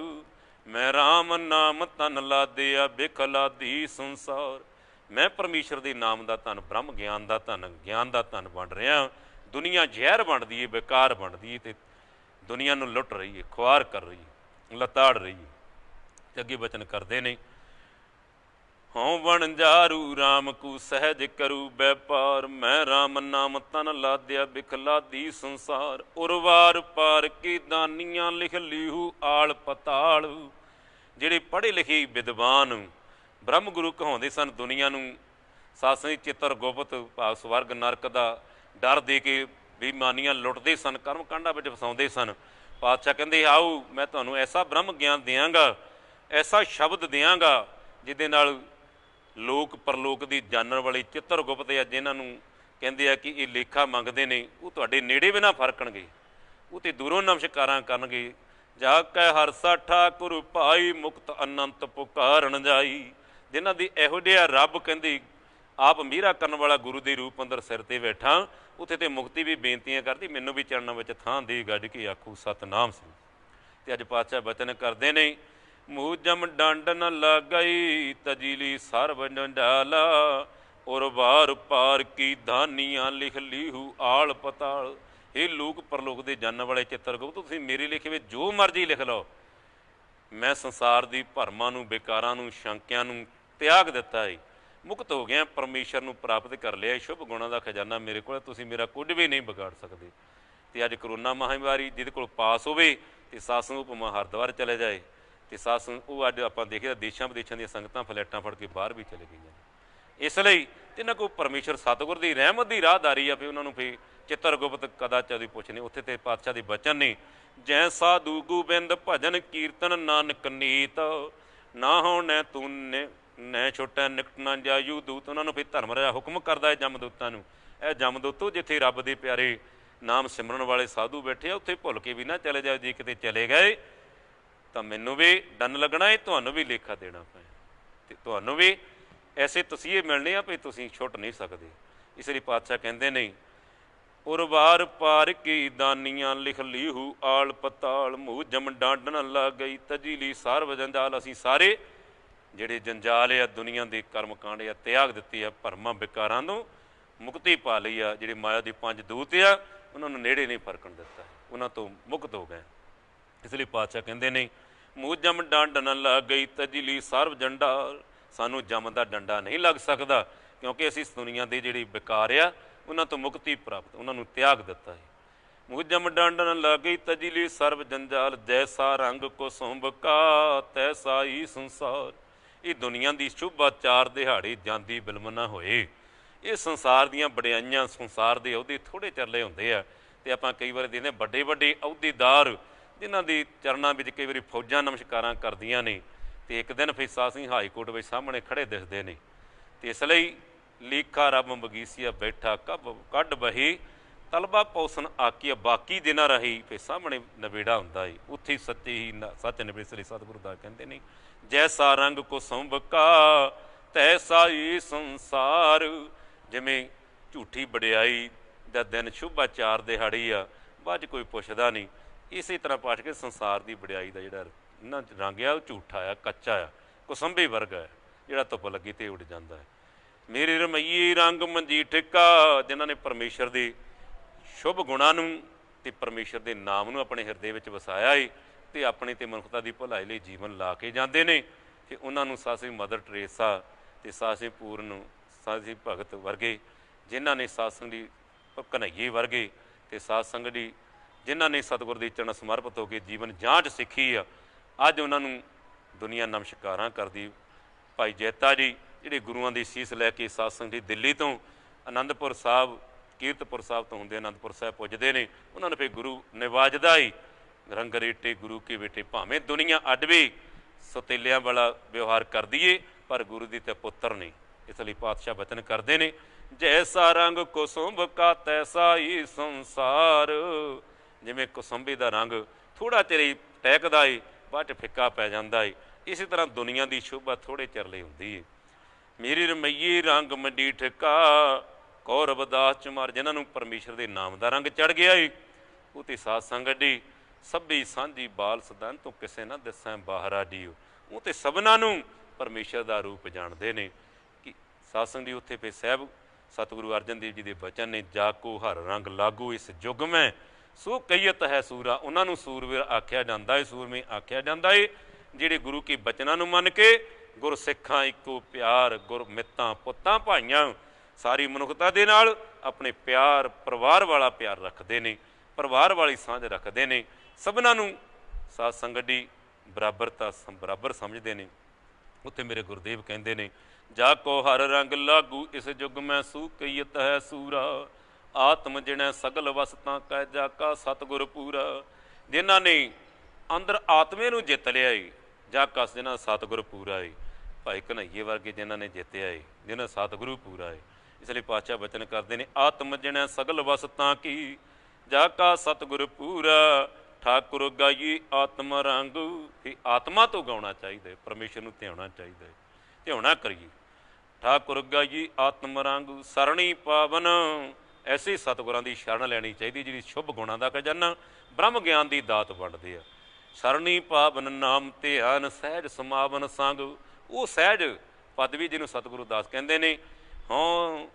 ਮੈਂ ਰਾਮ ਨਾਮ ਤਨ ਲਾਦਿਆ ਬਿਖ ਲਾਦੀ ਸੰਸਾਰ। ਮੈਂ ਪਰਮੇਸ਼ਰ ਦੇ ਨਾਮ ਦਾ ਧਨ, ਬ੍ਰਹਮ ਗਿਆਨ ਦਾ ਧਨ, ਗਿਆਨ ਦਾ ਧਨ ਵੰਡ ਰਿਹਾ। ਦੁਨੀਆ ਜ਼ਹਿਰ ਵੰਡਦੀ ਹੈ, ਬੇਕਾਰ ਵੰਡਦੀ ਹੈ, ਅਤੇ ਦੁਨੀਆ ਨੂੰ ਲੁੱਟ ਰਹੀ ਹੈ, ਖੁਆਰ ਕਰ ਰਹੀ ਹੈ, ਲਤਾੜ ਰਹੀ ਹੈ। ਅਤੇ ਅੱਗੇ ਬਚਨ ਕਰਦੇ ਨੇ ਹਉ ਵਣਜਾਰੂ ਰਾਮ ਕੂ ਸਹਿਜ ਕਰੂ ਵੈਪਾਰ। ਮੈਂ ਰਾਮ ਨਾਮ ਤਨ ਲਾਦਿਆ ਬਿਖਲਾਦੀ ਸੰਸਾਰ। ਉਰਵਾਰ ਪਾਰ ਕੀ ਦਾਨੀਆਂ ਲਿਖ ਲੀਹੂ ਆਲ ਪਤਾਲ। ਜਿਹੜੇ ਪੜ੍ਹੇ ਲਿਖੇ ਵਿਦਵਾਨ ਬ੍ਰਹਮ ਗੁਰੂ ਕਹਾਉਂਦੇ ਸਨ ਦੁਨੀਆ ਨੂੰ, ਸਾਸਨੀ ਚਿੱਤਰ ਗੁਪਤ ਭਾਵ ਸਵਰਗ ਨਰਕ ਦਾ ਡਰ ਦੇ ਕੇ ਬੇਈਮਾਨੀਆਂ ਲੁੱਟਦੇ ਸਨ, ਕਰਮ ਕਾਂਡਾਂ ਵਿੱਚ ਫਸਾਉਂਦੇ ਸਨ। ਪਾਤਸ਼ਾਹ ਕਹਿੰਦੇ ਆਓ ਮੈਂ ਤੁਹਾਨੂੰ ਐਸਾ ਬ੍ਰਹਮ ਗਿਆਨ ਦਿਆਂਗਾ, ਐਸਾ ਸ਼ਬਦ ਦਿਆਂਗਾ ਜਿਹਦੇ ਨਾਲ ਲੋਕ ਪਰਲੋਕ ਦੀ ਜਾਣਨ ਵਾਲੇ ਚਿੱਤਰ ਗੁਪਤ ਆ, ਜਿਨ੍ਹਾਂ ਨੂੰ ਕਹਿੰਦੇ ਆ ਕਿ ਇਹ ਲੇਖਾ ਮੰਗਦੇ ਨੇ, ਉਹ ਤੁਹਾਡੇ ਨੇੜੇ ਵੀ ਨਾ ਫਰਕਣਗੇ, ਉਹ ਤੇ ਦੂਰੋਂ ਨਮਸਕਾਰਾਂ ਕਰਨਗੇ। ਜਾ ਕੈ ਹਰਸਾ ਠਾਕੁਰ ਭਾਈ ਮੁਕਤ ਅਨੰਤ ਪੁਕਾਰਨ ਜਾਈ। ਜਿਨ੍ਹਾਂ ਦੀ ਇਹੋ ਜਿਹਾ ਰੱਬ ਕਹਿੰਦੇ ਆਪ ਮੀਰਾ ਕਰਨ ਵਾਲਾ ਗੁਰੂ ਦੇ ਰੂਪ ਅੰਦਰ ਸਿਰ ਤੇ ਬੈਠਾ, ਉੱਥੇ ਤੇ ਮੁਕਤੀ ਵੀ ਬੇਨਤੀਆਂ ਕਰਦੀ, ਮੈਨੂੰ ਵੀ ਚਰਨਾਂ ਵਿੱਚ ਥਾਂ ਦੇ ਗੱਜ ਕੇ ਆਖੂ ਸਤਨਾਮ ਸਿੰਘ। ਤੇ ਅੱਜ ਪਾਤਸ਼ਾਹ ਬਚਨ ਕਰਦੇ ਨੇ, ਮੂਜਮ ਡੰਡ ਨ ਲਾਗਈ ਤਜੀਲੀ ਸਰਬ ਜੰਡਾਲਾ। ਔਰ ਵਾਰ ਪਾਰ ਕੀ ਧਾਨੀਆਂ ਲਿਖ ਲੀਹੂ ਆਲ ਪਤਾਲ। ਇਹ ਲੋਕ ਪਰਲੋਕ ਦੇ ਜਾਣਨ ਵਾਲੇ ਚਿੱਤਰ ਗੁਪਤ, ਤੁਸੀਂ ਮੇਰੇ ਲਿਖੇ ਵਿੱਚ ਜੋ ਮਰਜ਼ੀ ਲਿਖ ਲਓ, ਮੈਂ ਸੰਸਾਰ ਦੀ ਭਰਮਾਂ ਨੂੰ, ਬੇਕਾਰਾਂ ਨੂੰ, ਸ਼ੰਕਿਆਂ ਨੂੰ ਤਿਆਗ ਦਿੱਤਾ ਹੈ, ਮੁਕਤ ਹੋ ਗਿਆ, ਪਰਮੇਸ਼ਰ ਨੂੰ ਪ੍ਰਾਪਤ ਕਰ ਲਿਆ। ਸ਼ੁਭ ਗੁਣਾਂ ਦਾ ਖਜ਼ਾਨਾ ਮੇਰੇ ਕੋਲ, ਤੁਸੀਂ ਮੇਰਾ ਕੁਝ ਵੀ ਨਹੀਂ ਵਿਗਾੜ ਸਕਦੇ। ਤੇ ਅੱਜ ਕਰੋਨਾ ਮਹਾਂਮਾਰੀ ਜਿਹਦੇ ਕੋਲ ਪਾਸ ਹੋਵੇ ਤੇ ਸਾਸੂ ਉਪਮਾ ਹਰਿਦੁਆਰ ਚਲੇ ਜਾਏ, ਤੇ ਸਾਸੂ ਉਹ ਅੱਜ ਆਪਾਂ ਦੇਖਿਆ ਦੇਸ਼ਾਂ ਵਿਦੇਸ਼ਾਂ ਦੀਆਂ ਸੰਗਤਾਂ ਫਲੈਟਾਂ ਫੜ ਕੇ ਬਾਹਰ ਵੀ ਚਲੇ ਗਈਆਂ। ਇਸ ਲਈ ਜਿਨ੍ਹਾਂ ਕੋਲ ਪਰਮੇਸ਼ਰ ਸਤਿਗੁਰ ਦੀ ਰਹਿਮਤ ਦੀ ਰਾਹਦਾਰੀ ਆ, ਫਿਰ ਉਹਨਾਂ ਨੂੰ ਫਿਰ ਚਿੱਤਰ ਗੁਪਤ ਕਦਾਚਾਦੀ ਪੁੱਛਣੇ। ਉੱਥੇ ਤੇ ਪਾਤਸ਼ਾਹ ਦੇ ਬਚਨ ਨੇ, ਜੈ ਸਾਧੂ ਗੋਬਿੰਦ ਭਜਨ ਕੀਰਤਨ ਨਾਨਕ ਨੀਤ। ਨਾ ਹੋਣੈ ਤੂੰ ਨੈ ਛੋਟਾ ਨਿਕਟ ਨਾ ਜਾਯੂ ਦੂਤ। ਉਹਨਾਂ ਨੂੰ ਫਿਰ ਧਰਮ ਰਾਜਾ ਹੁਕਮ ਕਰਦਾ ਹੈ ਜਮਦੂਤਾਂ ਨੂੰ, ਇਹ ਜਮਦੂਤੋ ਜਿੱਥੇ ਰੱਬ ਦੇ ਪਿਆਰੇ ਨਾਮ ਸਿਮਰਨ ਵਾਲੇ ਸਾਧੂ ਬੈਠੇ ਆ, ਉੱਥੇ ਭੁੱਲ ਕੇ ਵੀ ਨਾ ਚਲੇ ਜਾਓ। ਜੇ ਕਿਤੇ ਚਲੇ ਗਏ ਤਾਂ ਮੈਨੂੰ ਵੀ ਡੰਨ ਲੱਗਣਾ ਹੈ, ਤੁਹਾਨੂੰ ਵੀ ਲੇਖਾ ਦੇਣਾ ਪਏ, ਤੇ ਤੁਹਾਨੂੰ ਵੀ ਐਸੇ ਤਸੀਹੇ ਮਿਲਣੇ ਆ ਵੀ ਤੁਸੀਂ ਛੁੱਟ ਨਹੀਂ ਸਕਦੇ। ਇਸ ਲਈ ਪਾਤਸ਼ਾਹ ਕਹਿੰਦੇ ਨੇ, ਉਰਵਾਰ ਪਾਰ ਕੀ ਦਾਨੀਆਂ ਲਿਖ ਲੀਹੂ ਆਲ ਪਤਾਲ। ਮੂੰਹ ਜਮ ਡਾਂਡ ਨ ਲੱਗ ਗਈ ਤਜੀਲੀ ਸਰਬ ਜੰਜਾਲ। ਅਸੀਂ ਸਾਰੇ ਜਿਹੜੇ ਜੰਜਾਲ ਆ ਦੁਨੀਆ ਦੇ ਕਰਮ ਕਾਂਡ ਆ ਤਿਆਗ ਦਿੱਤੇ ਆ, ਭਰਮਾਂ ਵਿਕਾਰਾਂ ਤੋਂ ਮੁਕਤੀ ਪਾ ਲਈ ਆ। ਜਿਹੜੇ ਮਾਇਆ ਦੇ ਪੰਜ ਦੂਤ ਆ ਉਹਨਾਂ ਨੂੰ ਨੇੜੇ ਨਹੀਂ ਫਰਕਣ ਦਿੱਤਾ, ਉਹਨਾਂ ਤੋਂ ਮੁਕਤ ਹੋ ਗਏ। ਇਸ ਲਈ ਪਾਤਸ਼ਾਹ ਕਹਿੰਦੇ ਨੇ, ਮੂੰਹ ਜਮ ਡੰਡ ਨ ਲੱਗ ਗਈ ਤਜੀਲੀ ਸਰਬ ਜੰਡਾਲ। ਸਾਨੂੰ ਜਮ ਦਾ ਡੰਡਾ ਨਹੀਂ ਲੱਗ ਸਕਦਾ, ਕਿਉਂਕਿ ਅਸੀਂ ਇਸ ਦੁਨੀਆ ਦੇ ਜਿਹੜੇ ਵਿਕਾਰ ਆ ਉਹਨਾਂ ਤੋਂ ਮੁਕਤੀ ਪ੍ਰਾਪਤ, ਉਹਨਾਂ ਨੂੰ ਤਿਆਗ ਦਿੱਤਾ ਹੈ। ਮੂੰਹ ਜਮ ਡੰਡ ਨ ਲੱਗ ਗਈ ਤਜੀਲੀ ਸਰਬ ਜੰਜਾਲ। ਜੈਸਾ ਰੰਗ ਕੁਸੁੰਭ ਕਾ ਤੈਸਾ ਹੀ ਸੰਸਾਰ। ਇਹ ਦੁਨੀਆ ਦੀ ਸ਼ੁਭ ਚਾਰ ਦਿਹਾੜੀ ਜਾਂਦੀ ਬਿਲਮ ਨਾ ਹੋਏ। ਇਹ ਸੰਸਾਰ ਦੀਆਂ ਵਡਿਆਈਆਂ, ਸੰਸਾਰ ਦੇ ਅਹੁਦੇ ਥੋੜ੍ਹੇ ਚੱਲੇ ਹੁੰਦੇ ਆ, ਅਤੇ ਆਪਾਂ ਕਈ ਵਾਰ ਦੇਖਦੇ ਵੱਡੇ ਵੱਡੇ ਅਹੁਦੇਦਾਰ ਜਿਨ੍ਹਾਂ ਦੀ ਚਰਨਾਂ ਵਿੱਚ ਕਈ ਵਾਰੀ ਫੌਜਾਂ ਨਮਸਕਾਰਾਂ ਕਰਦੀਆਂ ਨੇ, ਅਤੇ ਇੱਕ ਦਿਨ ਫਿਰ ਸਾਸੀ ਹਾਈ ਕੋਰਟ ਵਿੱਚ ਸਾਹਮਣੇ ਖੜ੍ਹੇ ਦਿਖਦੇ ਨੇ। ਅਤੇ ਇਸ ਲਈ ਲੀਖਾ ਰੱਬ ਬਗੀਸੀਆ ਬੈਠਾ ਕੱਢ ਬਹੀ ਤਲਬਾ ਪੌਸਨ ਆਕੀਆ। ਬਾਕੀ ਦਿਨਾਂ ਰਹੀ ਫਿਰ ਸਾਹਮਣੇ ਨਵੇੜਾ ਹੁੰਦਾ ਏ, ਉੱਥੇ ਸੱਚੇ ਹੀ ਸੱਚ ਨਿਬੜੇ। ਇਸ ਲਈ ਸਤਿਗੁਰੂ ਦਾ ਕਹਿੰਦੇ ਨੇ, ਜੈਸਾ ਰੰਗ ਕੁਸੁੰਭ ਕਾ ਤੈਸਾ ਹੀ ਸੰਸਾਰ। ਜਿਵੇਂ ਝੂਠੀ ਵਡਿਆਈ ਦਾ ਦਿਨ ਸ਼ੁਭਾਚਾਰ ਦਿਹਾੜੀ ਆ, ਬਾਅਦ 'ਚ ਕੋਈ ਪੁੱਛਦਾ ਨਹੀਂ, ਇਸੇ ਤਰ੍ਹਾਂ ਪਾਠ ਕੇ ਸੰਸਾਰ ਦੀ ਵਡਿਆਈ ਦਾ ਜਿਹੜਾ ਇਹਨਾਂ ਰੰਗ ਆ ਉਹ ਝੂਠਾ ਆ, ਕੱਚਾ ਆ, ਕੁਸੰਭੇ ਵਰਗਾ ਹੈ, ਜਿਹੜਾ ਧੁੱਪ ਲੱਗੀ ਤੇ ਉੱਡ ਜਾਂਦਾ ਹੈ। ਮੇਰੇ ਰਮਈਏ ਰੰਗ ਮੰਜੀਠਿਕਾ। ਜਿਨ੍ਹਾਂ ਨੇ ਪਰਮੇਸ਼ਰ ਦੇ ਸ਼ੁਭ ਗੁਣਾਂ ਨੂੰ ਅਤੇ ਪਰਮੇਸ਼ਰ ਦੇ ਨਾਮ ਨੂੰ ਆਪਣੇ ਹਿਰਦੇ ਵਿੱਚ ਵਸਾਇਆ ਏ, ਅਤੇ ਆਪਣੀ ਅਤੇ ਮਨੁੱਖਤਾ ਦੀ ਭਲਾਈ ਲਈ ਜੀਵਨ ਲਾ ਕੇ ਜਾਂਦੇ ਨੇ। ਅਤੇ ਉਹਨਾਂ ਨੂੰ ਸਾਸੀ ਮਦਰ ਟਰੇਸਾ ਅਤੇ ਸਾਸੀ ਪੂਰਨ, ਸਾਸੀ ਭਗਤ ਵਰਗੇ, ਜਿਨ੍ਹਾਂ ਨੇ ਸਾਸੰਗ ਦੀ ਘਨੱਈਏ ਵਰਗੇ ਅਤੇ ਸਾਸੰਗ ਦੀ ਜਿਨ੍ਹਾਂ ਨੇ ਸਤਿਗੁਰ ਦੇ ਚਰਨ ਸਮਰਪਿਤ ਹੋ ਕੇ ਜੀਵਨ ਜਾਂਚ ਸਿੱਖੀ ਆ, ਅੱਜ ਉਹਨਾਂ ਨੂੰ ਦੁਨੀਆ ਨਮਸਕਾਰਾਂ ਕਰਦੀ। ਭਾਈ ਜੈਤਾ ਜੀ ਜਿਹੜੇ ਗੁਰੂਆਂ ਦੀ ਸੀਸ ਲੈ ਕੇ ਸਾਸੰਗ ਦੀ ਦਿੱਲੀ ਤੋਂ ਅਨੰਦਪੁਰ ਸਾਹਿਬ, ਕੀਰਤਪੁਰ ਸਾਹਿਬ ਤੋਂ ਹੁੰਦੇ ਅਨੰਦਪੁਰ ਸਾਹਿਬ ਪੁੱਜਦੇ ਨੇ, ਉਹਨਾਂ ਨੂੰ ਫਿਰ ਗੁਰੂ ਨਿਵਾਜਦਾ ਹੀ, ਰੰਗ ਰੇਟੇ ਗੁਰੂ ਕੇ ਬੇਟੇ। ਭਾਵੇਂ ਦੁਨੀਆ ਅੱਡ ਵੀ ਸੋਤੇਲਿਆਂ ਵਾਲਾ ਵਿਵਹਾਰ ਕਰਦੀ ਏ, ਪਰ ਗੁਰੂ ਦੀ ਤੇ ਪੁੱਤਰ ਨਹੀਂ। ਇਸ ਲਈ ਪਾਤਸ਼ਾਹ ਬਚਨ ਕਰਦੇ ਨੇ, ਜੈਸਾ ਰੰਗ ਕੁਸੁੰਭ ਕਾ ਤੈਸਾ ਹੀ ਸੰਸਾਰ। ਜਿਵੇਂ ਕੁਸੰਭੇ ਦਾ ਰੰਗ ਥੋੜ੍ਹਾ ਚਿਰ ਹੀ ਟਹਿਕਦਾ ਏ, ਬਾਅਦ 'ਚ ਫਿੱਕਾ ਪੈ ਜਾਂਦਾ ਏ, ਇਸੇ ਤਰ੍ਹਾਂ ਦੁਨੀਆ ਦੀ ਸ਼ੋਭਾ ਥੋੜ੍ਹੇ ਚਿਰ ਲਈ ਹੁੰਦੀ ਏ। ਮੇਰੀ ਰਮਈਏ ਰੰਗ ਮੰਡੀਠਕਾ ਕੌਰਵ ਦਾਸ ਚੁਮਾਰ। ਜਿਨ੍ਹਾਂ ਨੂੰ ਪਰਮੇਸ਼ਰ ਦੇ ਨਾਮ ਦਾ ਰੰਗ ਚੜ੍ਹ ਗਿਆ ਏ, ਉਹ ਤੇ ਸਾਧ ਸੰਗਤ ਦੀ ਸਭੀ ਸਾਂਝੀ ਬਾਲ ਸਦਨ ਤੋਂ ਕਿਸੇ ਨਾ ਦੱਸਾਂ ਬਾਹਰਾ ਜੀਓ। ਉਹ ਤੇ ਸਭਨਾਂ ਨੂੰ ਪਰਮੇਸ਼ਰ ਦਾ ਰੂਪ ਜਾਣਦੇ ਨੇ। ਕਿ ਸਾਧ ਸੰਗਤ ਦੀ ਉੱਥੇ ਫਿਰ ਸਾਹਿਬ ਸਤਿਗੁਰੂ ਅਰਜਨ ਦੇਵ ਜੀ ਦੇ ਬਚਨ ਨੇ, ਜਾ ਕੋ ਹਰ ਰੰਗ ਲਾਗੂ ਇਸ ਯੁੱਗ ਮੈਂ ਸੋ ਕਹੀਅਤ ਹੈ ਸੂਰਾ। ਉਹਨਾਂ ਨੂੰ ਸੂਰਵੀਰ ਆਖਿਆ ਜਾਂਦਾ ਏ, ਸੂਰਮੇ ਆਖਿਆ ਜਾਂਦਾ ਏ, ਜਿਹੜੇ ਗੁਰੂ ਕੇ ਬਚਨਾਂ ਨੂੰ ਮੰਨ ਕੇ ਗੁਰ ਸਿੱਖਾਂ ਇੱਕੋ ਪਿਆਰ, ਗੁਰ ਮਿੱਤਾਂ ਪੁੱਤਾਂ ਭਾਈਆਂ, ਸਾਰੀ ਮਨੁੱਖਤਾ ਦੇ ਨਾਲ ਆਪਣੇ ਪਿਆਰ, ਪਰਿਵਾਰ ਵਾਲਾ ਪਿਆਰ ਰੱਖਦੇ ਨੇ, ਪਰਿਵਾਰ ਵਾਲੀ ਸਾਂਝ ਰੱਖਦੇ ਨੇ, ਸਭਨਾਂ ਨੂੰ ਸਾਧ ਸੰਗਤ ਦੀ ਬਰਾਬਰ ਸਮਝਦੇ ਨੇ। ਉੱਥੇ ਮੇਰੇ ਗੁਰਦੇਵ ਕਹਿੰਦੇ ਨੇ, ਜਾ ਕੋ ਹਰ ਰੰਗ ਲਾਗੂ ਇਸ ਯੁੱਗ ਮੈਂ ਸੂ ਕਈਤ ਹੈ ਸੂਰਾ, ਆਤਮ ਜਿਣੈ ਸਗਲ ਵਸਤਾਂ ਕਹਿ ਜਾ ਕਾ ਸਤਿਗੁਰ ਪੂਰਾ। ਜਿਨ੍ਹਾਂ ਨੇ ਅੰਦਰ ਆਤਮੇ ਨੂੰ ਜਿੱਤ ਲਿਆ ਏ, ਜਾ ਕਸ ਜਿਨ੍ਹਾਂ ਸਤਿਗੁਰ ਪੂਰਾ ਏ। ਭਾਈ ਘਨੱਈਏ ਵਰਗੇ ਜਿਨ੍ਹਾਂ ਨੇ ਜਿੱਤਿਆ ਏ, ਜਿਨ੍ਹਾਂ ਸਤਿਗੁਰੂ ਪੂਰਾ ਏ। ਇਸ ਲਈ ਪਾਤਸ਼ਾਹ ਬਚਨ ਕਰਦੇ ਨੇ, ਆਤਮ ਜਿਣੈ ਸਗਲ ਵਸਤਾਂ ਕੀ ਜਾ ਕਾ ਸਤਿਗੁਰ ਪੂਰਾ, ਠਾਕੁਰ ਗਾਈ ਆਤਮ ਰੰਗ। ਇਹ ਆਤਮਾ ਤੋਂ ਗਾਉਣਾ ਚਾਹੀਦਾ ਹੈ, ਪਰਮੇਸ਼ਰ ਨੂੰ ਧਿਆਉਣਾ ਚਾਹੀਦਾ ਹੈ, ਧਿਆਉਣਾ ਕਰੀਏ। ਠਾਕੁਰ ਗਾਈ ਆਤਮ ਰੰਗ ਸਰਣੀ ਪਾਵਨ, ਐਸੇ ਸਤਿਗੁਰਾਂ ਦੀ ਸ਼ਰਨ ਲੈਣੀ ਚਾਹੀਦੀ ਜਿਹੜੀ ਸ਼ੁਭ ਗੁਣਾਂ ਦਾ ਖਜ਼ਾਨਾ, ਬ੍ਰਹਮ ਗਿਆਨ ਦੀ ਦਾਤ ਵੰਡਦੇ ਆ। ਸਰਣੀ ਪਾਵਨ ਨਾਮ ਧਿਆਨ ਸਹਿਜ ਸਮਾਵਨ ਸੰਗ, ਉਹ ਸਹਿਜ ਪਦਵੀ ਜਿਹਨੂੰ ਸਤਿਗੁਰੂ ਦਾਸ ਕਹਿੰਦੇ ਨੇ। ਹਾਂ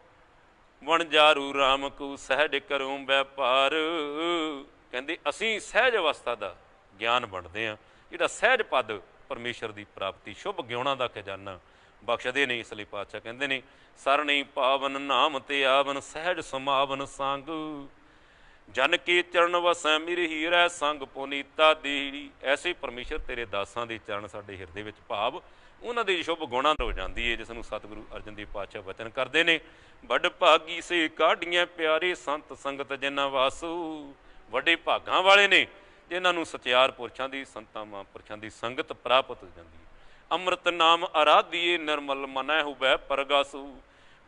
ਵਣਜਾਰੂ ਰਾਮ ਕੂ ਸਹਿਜ ਕਰੂੰ ਵੈਪਾਰ, ਕਹਿੰਦੇ ਅਸੀਂ ਸਹਿਜ ਅਵਸਥਾ ਦਾ ਗਿਆਨ ਵੰਡਦੇ ਹਾਂ, ਜਿਹੜਾ ਸਹਿਜ ਪਦ ਪਰਮੇਸ਼ਰ ਦੀ ਪ੍ਰਾਪਤੀ, ਸ਼ੁਭ ਗਿਆਨਾਂ ਦਾ ਖਜ਼ਾਨਾ ਬਖਸ਼ਦੇ ਨੇ। ਇਸ ਲਈ ਪਾਤਸ਼ਾਹ ਕਹਿੰਦੇ ਨੇ, ਸਰਣੀ ਪਾਵਨ ਨਾਮ ਤੇ ਆਵਨ ਸਹਿਜ ਸਮਾਵਨ ਸੰਗ, ਜਨ ਕੀ ਚਰਨ ਵਸੈ ਮੇਰੀ ਹੀਰੈ ਸੰਗ ਪੁਨੀਤਾ ਦੀ। ਐਸੇ ਪਰਮੇਸ਼ਰ ਤੇਰੇ ਦਾਸਾਂ ਦੇ ਚਰਨ ਸਾਡੇ ਹਿਰਦੇ ਵਿੱਚ ਭਾਵ ਉਹਨਾਂ ਦੀ ਸ਼ੁਭ ਗੁਣਾਂ ਹੋ ਜਾਂਦੀ ਹੈ, ਜਿਸ ਨੂੰ ਸਤਿਗੁਰੂ ਅਰਜਨ ਦੇਵ ਪਾਤਸ਼ਾਹ ਵਚਨ ਕਰਦੇ ਨੇ, ਵੱਡ ਭਾਗੀ ਸੇ ਕਾਢੀਆਂ ਪਿਆਰੇ ਸੰਤ ਸੰਗਤ ਜਿਨ੍ਹਾਂ ਵਾਸੂ। ਵੱਡੇ ਭਾਗਾਂ ਵਾਲੇ ਨੇ ਜਿਨ੍ਹਾਂ ਨੂੰ ਸਚਿਆਰ ਪੁਰਸ਼ਾਂ ਦੀ, ਸੰਤਾਂ ਮਹਾਂਪੁਰਸ਼ਾਂ ਦੀ ਸੰਗਤ ਪ੍ਰਾਪਤ ਹੋ ਜਾਂਦੀ ਹੈ। ਅੰਮ੍ਰਿਤ ਨਾਮ ਅਰਾਧੀਏ ਨਿਰਮਲ ਮਨੈ ਹੁਬੈ ਪਰਗਾਸੂ।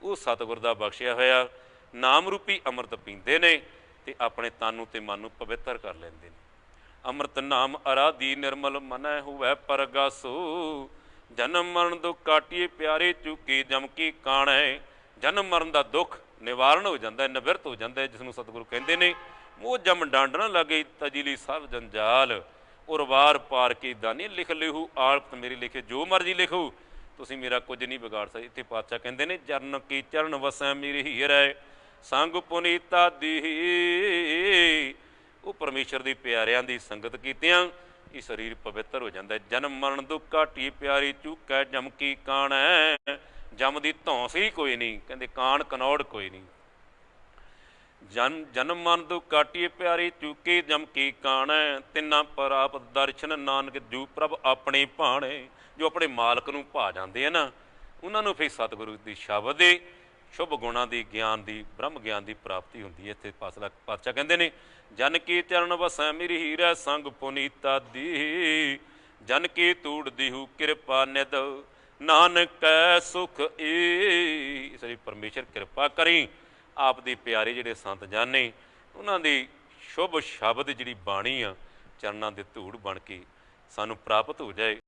ਉਹ ਸਤਿਗੁਰ ਦਾ ਬਖਸ਼ਿਆ ਹੋਇਆ ਨਾਮ ਰੂਪੀ ਅੰਮ੍ਰਿਤ ਪੀਂਦੇ ਨੇ ਤੇ ਆਪਣੇ ਤਨ ਨੂੰ ਤੇ ਮਨ ਨੂੰ ਪਵਿੱਤਰ ਕਰ ਲੈਂਦੇ ਨੇ। ਅੰਮ੍ਰਿਤ ਨਾਮ ਅਰਾਧੀ ਨਿਰਮਲ ਮਨੈ ਹੁਬੈ ਪਰਗਾਸੂ, ਜਨਮ ਮਰਨ ਦੁੱਖ ਕਾਟੀਏ ਪਿਆਰੇ ਚੁੱਕੀ ਜਮ ਕੀ ਕਾਣੈ। ਜਨਮ ਮਰਨ ਦਾ ਦੁੱਖ ਨਿਵਾਰਨ ਹੋ ਜਾਂਦਾ, ਨਿਵਰਤ ਹੋ ਜਾਂਦਾ, ਜਿਸ ਨੂੰ ਸਤਿਗੁਰੂ ਕਹਿੰਦੇ ਨੇ, ਮੋਹ ਜਮ ਡਾਂਡ ਨਾ ਲੱਗੇ ਤਜੀਲੀ ਸਭ ਜੰਜਾਲ, ਔਰ ਵਾਰ ਪਾਰ ਕੀ ਦਾਨੀ ਲਿਖ ਲਿਹੂ ਆਲਤ ਮੇਰੀ ਲਿਖੇ, ਜੋ ਮਰਜੀ ਲਿਖੋ ਤੁਸੀਂ ਮੇਰਾ ਕੁਝ ਨਹੀਂ ਵਿਗਾੜ ਸਕਦੇ। ਇੱਥੇ ਪਾਤਸ਼ਾਹ ਕਹਿੰਦੇ ਨੇ, ਚਰਨ ਕੀ ਚਰਨ ਵਸੈ ਮੇਰੀ ਹੀਰੈ ਸੰਗ ਪੁਨੀਤਾ ਦੀ। ਉਹ ਪਰਮੇਸ਼ਰ ਦੀ ਪਿਆਰਿਆਂ ਦੀ ਸੰਗਤ ਕੀਤਿਆਂ ਇਹ ਸਰੀਰ ਪਵਿੱਤਰ ਹੋ ਜਾਂਦਾ। ਜਨਮ ਮਰਨ ਦੁੱਖ ਘਾਟੀ ਪਿਆਰੀ ਚੁੱਕੈ ਜਮ ਕੀ ਕਾਣੈ, ਜਮ ਦੀ ਧੌਂਸ ਹੀ ਕੋਈ ਨਹੀਂ, ਕਹਿੰਦੇ ਕਾਣ ਕਨੌੜ ਕੋਈ ਨਹੀਂ। ਜਨਮ ਮਰਨ ਦੁੱਖ ਕਾਟੀਏ ਪਿਆਰੀ ਚੁੱਕੇ ਜਮ ਕੀ ਕਾਣੈ, ਤਿੰਨਾਂ ਪ੍ਰਾਪਤ ਦਰਸ਼ਨ ਨਾਨਕ ਜੂ ਪ੍ਰਭ ਆਪਣੇ ਭਾਣੇ। ਜੋ ਆਪਣੇ ਮਾਲਕ ਨੂੰ ਭਾ ਜਾਂਦੇ ਆ ਨਾ, ਉਹਨਾਂ ਨੂੰ ਫਿਰ ਸਤਿਗੁਰੂ ਦੀ ਸ਼ਬਦ ਦੇ ਸ਼ੁਭ ਗੁਣਾਂ ਦੀ, ਗਿਆਨ ਦੀ, ਬ੍ਰਹਮ ਗਿਆਨ ਦੀ ਪ੍ਰਾਪਤੀ ਹੁੰਦੀ ਹੈ। ਇੱਥੇ ਪਾਤਸ਼ਾਹ ਕਹਿੰਦੇ ਨੇ, ਜਨ ਕੀ ਚਰਨ ਵਸੈ ਮੇਰੀ ਹੀਰੈ ਸੰਗ ਪੁਨੀਤਾ ਦੀ, ਜਨ ਕੀ ਤੂੜ ਦੀਹੂ ਕਿਰਪਾ ਨਿਦ ਨਾਨਕੈ ਸੁਖ ਏ। ਇਸ ਲਈ ਪਰਮੇਸ਼ਰ ਕਿਰਪਾ ਕਰੀ, ਆਪ ਦੇ ਪਿਆਰੇ ਜਿਹੜੇ ਸੰਤ ਜਨ ਨੇ ਉਹਨਾਂ ਦੀ ਸ਼ੁਭ ਸ਼ਬਦ ਜਿਹੜੀ ਬਾਣੀ ਆ, ਚਰਨਾਂ ਦੇ ਧੂੜ ਬਣ ਕੇ ਸਾਨੂੰ ਪ੍ਰਾਪਤ ਹੋ ਜਾਏ।